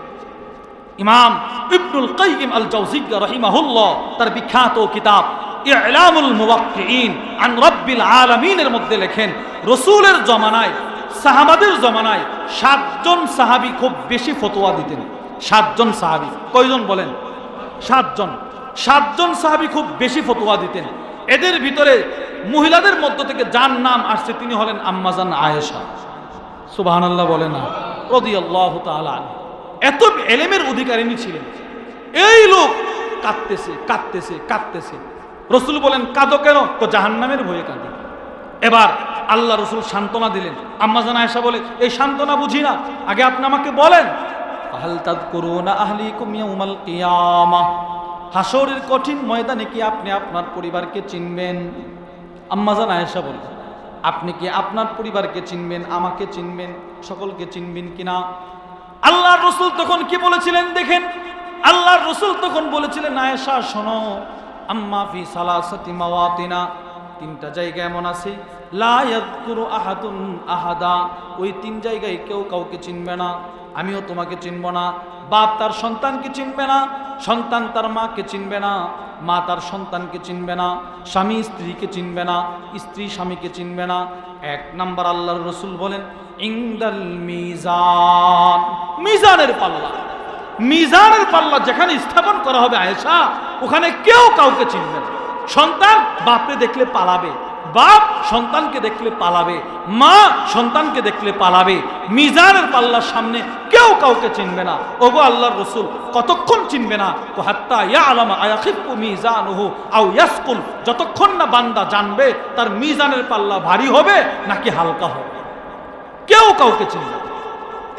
ইমাম ইবনুল কাইয়িম আল জাওজিয়্যা রাহিমাহুল্লাহ তার বিখ্যাত কিতাব ইলামুল মুওয়াক্কিঈন আন রাব্বিল আলামিনের মধ্যে লেখেন, রাসূলের জমানায়, সাহাবাদের জমানায় 7 জন সাহাবী খুব বেশি ফতোয়া দিতেন। 7 জন সাহাবী, কয়জন বলেন? 7 জন। 7 জন সাহাবী খুব বেশি ফতোয়া দিতেন। এদের ভিতরে মহিলাদের মধ্য থেকে যার নাম আসছে তিনি হলেন আম্মা জান আয়েশা। সুবহানাল্লাহ বলে না, রাদিয়াল্লাহু তাআলা আনহা। এত এলেমের অধিকারিণী ছিলেন। এই লোক কাঁদতেছে কাঁদতেছে কাঁদতেছে। রাসূল বলেন, কাঁদো কেন? তো জাহান্নামের ভয়ে কাঁদে। এবার আল্লাহ রাসূল সান্ত্বনা দিলেন। আম্মা জান আয়েশা বলে, এই সান্ত্বনা বুঝি না, আগে আপনি আমাকে বলেন, হাল তাযকুরুনা আহলিকুম ইয়াউমাল কিয়ামাহ, হাসরের কঠিন ময়দানে কি আপনি আপনার পরিবারকে চিনবেন? আম্মা জান আয়েশা বলে, আপনি কি আপনার পরিবারকে চিনবেন, আমাকে চিনবেন, সকলকে চিনবেন কিনা? আল্লাহর রাসূল তখন কি বলেছিলেন দেখেন। আল্লাহর রাসূল তখন বলেছিলেন, আয়েশা শোনো, আম্মা ফি সালাসাতি মাওয়াতিনা, তিনটা জায়গা এমন আছে লা ইয়াযকুরু আহাদুন আহাদা, ওই তিন জায়গায় কেউ কাউকে চিনবে না, আমিও তোমাকে চিনব না। বাপ তার সন্তানকে চিনবে না, সন্তান তার মাকে চিনবে না, মা তার সন্তানকে চিনবে না, স্বামী স্ত্রীকে চিনবে না, স্ত্রী স্বামীকে চিনবে না। এক নাম্বার আল্লাহর রাসূল বলেন ইনদাল মিজান, মিজানের পাল্লা। মিজানের পাল্লা যেখানে স্থাপন করা হবে আয়েশা, ওখানে কেউ কাউকে চিনবে না। সন্তান বাপকে দেখলে পালাবে, বাপ সন্তানকে দেখলে পালাবে, মা সন্তানকে দেখলে পালাবে। মিজানের পাল্লার সামনে কেউ কাউকে চিনবে না। ওগো আল্লাহর রাসূল, কতক্ষণ চিনবে না? হাত্তা ইয়ালামা আয়াখিফু মিজানুহু আও ইয়াসকুল, যতক্ষণ না বান্দা জানবে তার মিজানের পাল্লা ভারী হবে নাকি হালকা হবে। কেউ কাউকে চিনবে না।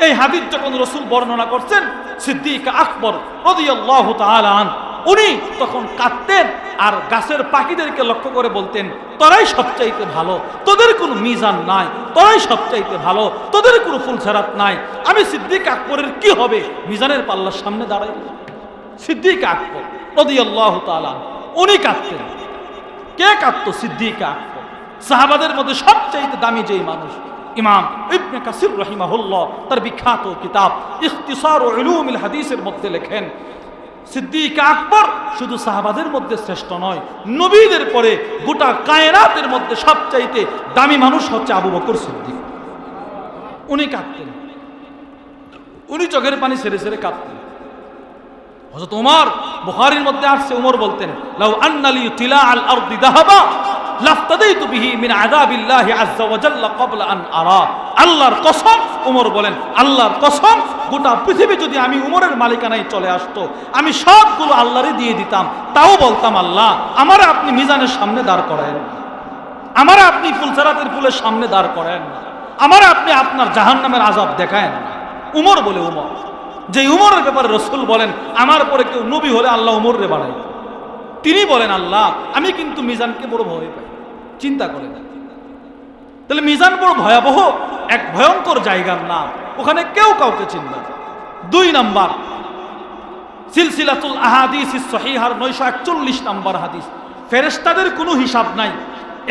এই হাদিস যখন রাসূল বর্ণনা করছেন, সিদ্দিক আকবর রাদিয়াল্লাহু তাআলা আন, উনি তখন কাঁদতেন আর গাছের পাখিদেরকে লক্ষ্য করে বলতেন, তোরাই সবচাইতে ভালো, তোদের কোনো মিজান নাই, তোরাই সবচাইতে ভালো, তোদের কোনো ফুলসেরাত নাই। আমি সিদ্দিক আকবরের কি হবে মিজানের পাল্লার সামনে দাঁড়াই? সিদ্দিক আকবর রাদিয়াল্লাহু তাআলা উনি কাঁদতেন। কে কাঁদতো? সিদ্দিক আকবর। সাহাবাদের মধ্যে সবচাইতে দামি যেই মানুষ, ইমাম ইবনে কাসির রাহিমাহুল্লাহ তার বিখ্যাত কিতাব ইখতিসার উলুমিল হাদিসের মধ্যে লেখেন, সিদ্দিক আকবর শুধু সাহাবাদের মধ্যে শ্রেষ্ঠ নয়, নবীদের পরে গোটা কায়নাতের মধ্যে সবচাইতে দামি মানুষ হচ্ছে আবু বকর সিদ্দিক। উনি কাঁদতেন, উনি চোখের পানি ছেড়ে ছেড়ে কাঁদতেন। হযরত ওমর, বুখারীর মধ্যে আসছে, ওমর বলতেন, লাউ আন্নালি তিলা আল আরদি যাহাবা লাফতাদাইতু বিহি মিন আযাবিল্লাহি আযজা ওয়া জাল্লা ক্বাবলা আন আরা। আল্লাহর কসম, ওমর বলেন, আল্লাহর কসম, গোটা পৃথিবী যদি আমি উমরের মালিকানায় চলে আসতো, আমি সবগুলো আল্লাহরে দিয়ে দিতাম, তাও বলতাম, আল্লাহ আমারে আপনি মিজানের সামনে দাঁড় করেন, আমারে আপনি ফুলসেরাতের ফুলের সামনে দাঁড় করেন, আমারে আপনি আপনার জাহান্নামের আযাব দেখায়েন। উমর বলে, উমর, যে উমরের ব্যাপারে রাসূল বলেন, আমার পরে কেউ নবী হলে আল্লাহ উমররে বানায়। তিনি বলেন, আল্লাহ আমি কিন্তু মিজানকে বড় ভয় পাই। চিন্তা করেন, তাহলে মিজান বড় ভয়াবহ এক ভয়ঙ্কর জায়গার নাম, ওখানে কেউ কাউকে চিনবে না। 2 নাম্বার, সিলসিলাতুল আহাদিস সহিহার 941 নাম্বার হাদিস, ফেরেশতাদের কোনো হিসাব নাই।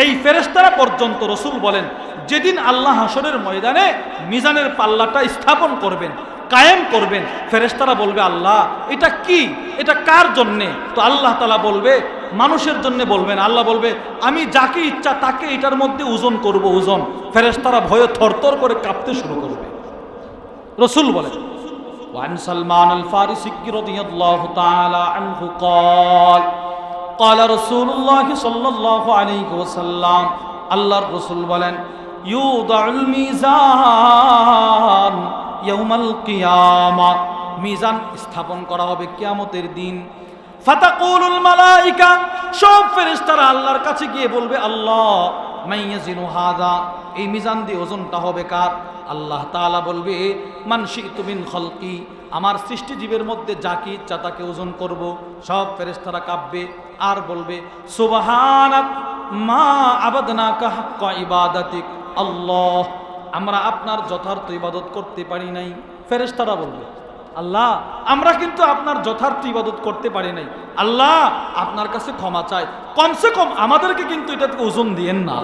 এই ফেরেশতারা পর্যন্ত রাসূল বলেন, যেদিন আল্লাহ হাসরের ময়দানে মিজানের পাল্লাটা স্থাপন করবেন, কায়েম করবেন, ফেরেশতারা বলবে, আল্লাহ এটা কি, এটা কার জন্যে? তো আল্লাহ তাআলা বলবে, মানুষের জন্য বলবেন। আল্লাহ বলবে, আমি যাকে ইচ্ছা তাকে এটার মধ্যে ওজন করব, ওজন। ফেরেশতারা ভয়ে থরথর করে কাঁপতে শুরু করবে। রাসূল বলেন, ওয়ান সালমান আল ফারিসি রাদিয়াল্লাহু তাআলা আনহু قال قال رسول الله صلى الله عليه وسلم, আল্লাহর রাসূল বলেন, ইউদাউল মিজান ইয়াউমাল কিয়ামা, মিজান স্থাপন করা হবে কিয়ামতের দিন। ফাতাকুলুল মালাইকা, সব ফেরেশতারা আল্লাহর কাছে গিয়ে বলবে, আল্লাহ মাইয়াজিনু হাযা, এই মিজান দিয়ে ওজনটা হবে কার? আল্লাহ তাআলা বলবে, মান শি'তু মিন খালকি, আমার সৃষ্টিজীবের মধ্যে যাকে ইচ্ছা তাকে ওজন করব। সব ফেরেশতারা কাঁপবে আর বলবে, সুবহানাক মা আবাদনাকা হাক্কা ইবাদাতিক, আল্লাহ আমরা আপনার যথার্থ ইবাদত করতে পারি নাই। ফেরেশতারা বলবে, আল্লাহ আমরা কিন্তু আপনার যথার্থ ইবাদত করতে পারি নাই, আল্লাহ আপনার কাছে ক্ষমা চাই, কমসে কম আমাদেরকে কিন্তু এটাকে ওজন দিয়েন না।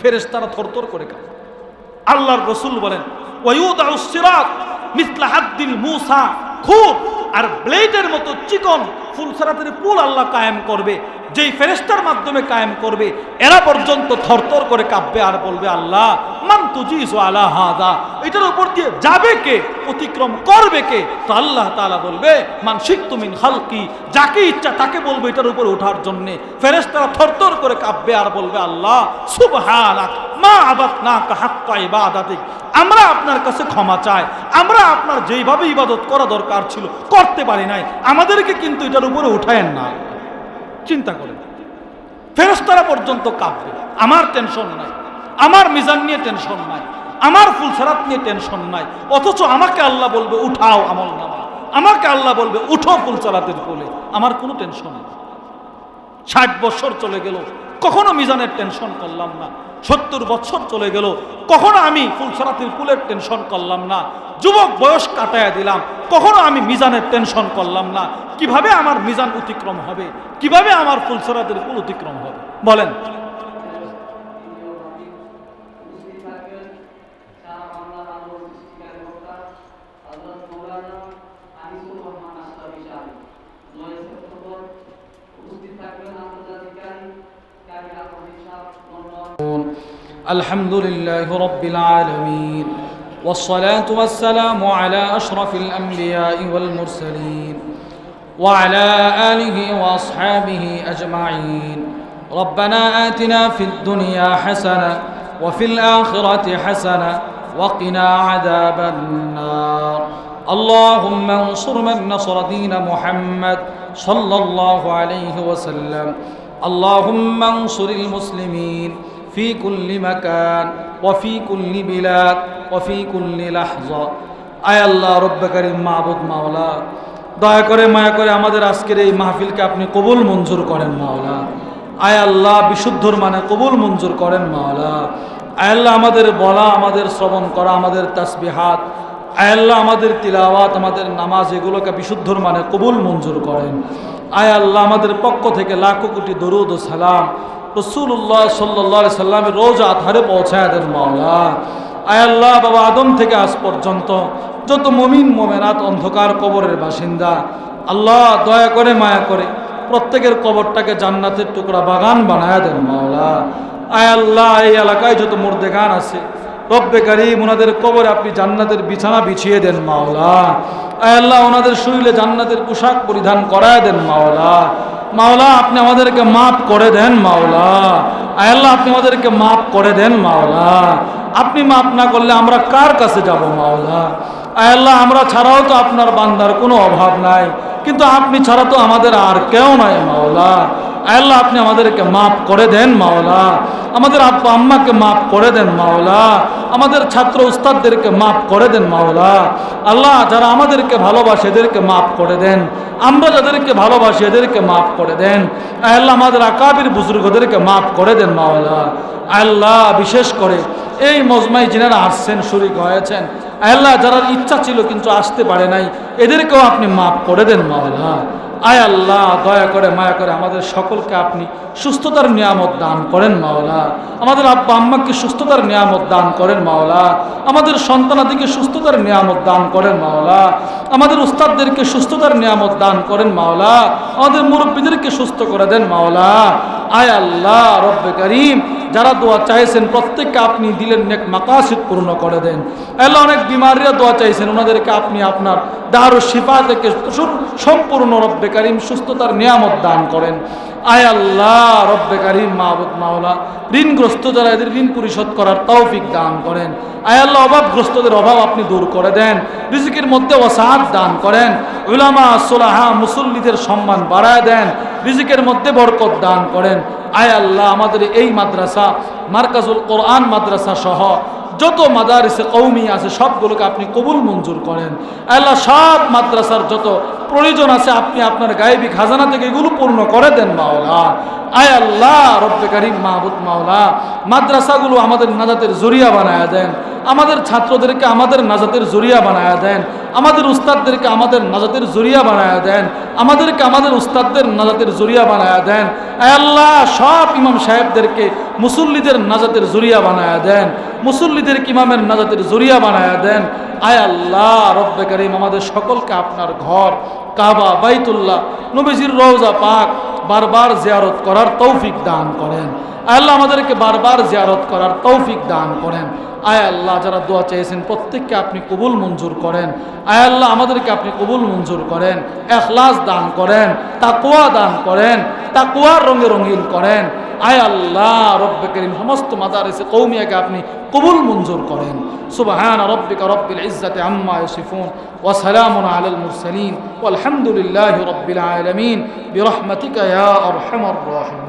ফেরেশতারা থরথর করে কাঁপে। আল্লাহর রাসূল বলেন, ওয়ায়ুদাউস সিরাত মিসলা হাদ্দিল মূসা, খুব আর ব্লেডের মতো চিকন ফুলসেরাতের পুল আল্লাহ কায়েম করবে। যেই ফেরেশতার মাধ্যমে কায়েম করবে, এরা পর্যন্ত থরথর করে কাঁপবে আর বলবে, আল্লাহ মান তুজিজু আলা হাযা, এটার উপর দিয়ে যাবে কে, অতিক্রম করবে কে? তো আল্লাহ তাআলা বলবে, মান শি'তু মিন খালকি, যাকে ইচ্ছা তাকে বলবে এটার উপর ওঠার জন্য। ফেরেশতারা থরথর করে কাঁপবে আর বলবে, আল্লাহ সুবহানাক মা আবাদনাকা হাক্কা ইবাদাতিক, আমরা আপনার কাছে ক্ষমা চাই, আমরা আপনার যেইভাবে ইবাদত করা দরকার ছিল করতে পারি নাই, আমাদেরকে কিন্তু এটার উপরে উঠায়েন না। চিন্তা করেন, ফেরেশতারা পর্যন্ত কাঁপবে। আমার টেনশন নাই, আমার মিজান নিয়ে টেনশন নাই, আমার ফুলসেরাত নিয়ে টেনশন নাই, অথচ আমাকে আল্লাহ বলবে উঠাও আমলনামা, আমাকে আল্লাহ বলবে উঠো ফুলসেরাতের কোলে, আমার কোনো টেনশন নেই। 60 বছর চলে গেল, কখনো মিজানের টেনশন করলাম না। 70 বছর চলে গেল, কখনো আমি ফুলসেরাতের কুলের টেনশন করলাম না। যুবক বয়স কাটায়া দিলাম, কখনো আমি মিজানের টেনশন করলাম না। কিভাবে আমার মিজান অতিক্রম হবে, কিভাবে আমার ফুলসেরাতের কুল অতিক্রম হবে? বলেন, الحمد لله رب العالمين والصلاة والسلام على أشرف الأنبياء والمرسلين وعلى آله وأصحابه أجمعين ربنا آتنا في الدنيا حسنة وفي الآخرة حسنة وقنا عذاب النار اللهم انصر من نصر دين محمد صلى الله عليه وسلم اللهم انصر المسلمين في كل مكان وفي كل بلاد وفي كل لحظة আয় আল্লাহ রব্ব করিম মাবুদ মাওলা দয়া করে মায়া করে আমাদের আজকের এই মাহফিলকে আপনি কবুল মঞ্জুর করেন মাওলা আয় আল্লাহ বিশুদ্ধর মানে কবুল মঞ্জুর করেন মাওলা আয় আল্লাহ আমাদের বলা আমাদের শ্রবণ করা আমাদের তাসবিহাত আয় আল্লাহ আমাদের তিলাওয়াত আমাদের নামাজ এগুলোকে বিশুদ্ধর মানে কবুল মঞ্জুর করেন আয় আল্লাহ আমাদের পক্ষ থেকে লাখো কোটি দরুদ ও সালাম রাসূলুল্লাহ সাল্লাল্লাহু আলাইহি সাল্লামের রোজা আধারে পৌঁছায় দেন মাওলা আয় আল্লাহ বাবা আদম থেকে আজ পর্যন্ত যত মুমিন মুমিনাত অন্ধকার কবরের বাসিন্দা আল্লাহ দয়া করে মায়া করে প্রত্যেকের কবরটাকে জান্নাতের টুকরা বাগান বানায় দেন মাওলা আয় আল্লাহ এই এলাকায় যত মুর্দেগান আছে রব্বে কারীম ওনাদের কবরে আপনি জান্নাতের বিছানা বিছিয়ে দেন মাওলা আয় আল্লাহ ওনাদের শরীরে জান্নাতের পোশাক পরিধান করায় দেন মাওলা মাওলা আপনি আমাদেরকে মাফ করে দেন মাওলা আয় আল্লাহ আপনি আমাদেরকে মাফ করে দেন মাওলা আপনি মাফ না করলে আমরা কার কাছে যাব মাওলা আয় আল্লাহ আমরা ছাড়াও তো আপনার বান্দার কোনো অভাব নাই কিন্তু আপনি ছাড়া তো আমাদের আর কেউ নাই মাওলা আয় আল্লাহ আপনি আমাদেরকে মাফ করে দেন মাওলা আমাদের আব্বা আম্মাকে মাফ করে দেন মাওলা আমাদের ছাত্র উস্তাদদেরকে মাফ করে দেন মাওলা আল্লাহ যারা আমাদেরকে ভালোবাসে এদেরকে মাফ করে দেন আমরা যাদেরকে ভালোবাসি এদেরকে মাফ করে দেন আয় আল্লাহ আমাদের আকাবির বুজুর্গদেরকে মাফ করে দেন মাওলা আল্লাহ বিশেষ করে এই মজমায় যিনারা আসছেন শরীক হয়েছেন আল্লাহ যারা ইচ্ছা ছিল কিন্তু আসতে পারে নাই এদেরকেও আপনি মাফ করে দেন মাওলা আয় আল্লাহ দয়া করে মায়া করে আমাদের সকলকে আপনি সুস্থতার নিয়ামত দান করেন মাওলা আমাদের আব্বা আম্মাকে সুস্থতার নিয়ামত দান করেন মাওলা আমাদের সন্তানাদিকে সুস্থতার নিয়ামত দান করেন মাওলা আমাদের উস্তাদদেরকে সুস্থতার নিয়ামত দান করেন মাওলা আমাদের মুরব্বীদেরকে সুস্থ করে দেন মাওলা আয় আল্লাহ রব্বে করিম যারা দোয়া চাইছেন প্রত্যেককে আপনি দিলেন নেক মাকাসিদ পূর্ণ করে দেন আল্লাহ অনেক বিমারিরা দোয়া চাইছেন ওনাদেরকে আপনি আপনার দারুশ শিফা থেকে সম্পূর্ণ রব্বে করিম সুস্থতার নিয়ামত দান করেন আয় আল্লাহ রব্বে করিম মাবুদ মাওলা ঋণগ্রস্ত যারা এদের ঋণ পরিশোধ করার তৌফিক দান করেন আয় আল্লাহ অভাবগ্রস্তদের অভাব আপনি দূর করে দেন রিজিকের মধ্যে ওয়াসাআত দান করেন উলামা সুলাহা মুসল্লিদের সম্মান বাড়ায় দেন রিজিকের মধ্যে বরকত দান করেন আয় আল্লাহ আমাদের এই মাদ্রাসা মারকাজুল কোরআন মাদ্রাসা সহ যত মাদারিসে কওমি আছে সবগুলোকে আপনি কবুল মঞ্জুর করেন আল্লাহ সব মাদ্রাসার যত প্রয়োজন আছে আপনি আপনার গায়েবী খাজানা থেকে এগুলো পূর্ণ করে দেন মাওলা আয় আল্লাহ রব্বে করিম মাহবুদ মাওলা মাদ্রাসাগুলো আমাদের নাজাতের জরিয়া বানায়া দেন আমাদের ছাত্রদেরকে আমাদের নাজাতের জরিয়া বানায়া দেন আমাদের উস্তাদদেরকে আমাদের নাজাতের জরিয়া বানায়া দেন আমাদেরকে আমাদের উস্তাদদের নাজাতের জরিয়া বানায়া দেন আয় আল্লাহ সব ইমাম সাহেবদেরকে মুসল্লিদের নাজাতের জরিয়া বানায়া দেন মুসল্লিদেরকে ইমামের নাজাতের জরিয়া বানায়া দেন আয় আল্লাহ রব্বে করিম আমাদের সকলকে আপনার ঘর কাবা বাইতুল্লাহ নবীজির রওজা পাক বারবার জিয়ারত করার তৌফিক দান করেন আল্লাহ আমাদেরকে বারবার জিয়ারত করার তৌফিক দান করেন আয় আল্লাহ যারা দোয়া চেয়েছেন প্রত্যেককে আপনি কবুল মঞ্জুর করেন আয় আল্লাহ আমাদেরকে আপনি কবুল মঞ্জুর করেন ইখলাস দান করেন তাকওয়া দান করেন তাকওয়ার রঙে রঙিন করেন আয় আল্লাহ রব্বে করিম সমস্ত মাদারিসে কওমিয়াকে আপনি কবুল মঞ্জুর করেন সুবহান রাব্বিকা রব্বিল ইজ্জাতি আম্মা ইয়াসিফুন ওয়া সালামুন আলাল মুরসালিন ওয়াল হামদুলিল্লাহি রাব্বিল আলামিন বিরহমাতিকা ইয়া আরহামার রাহিমিন।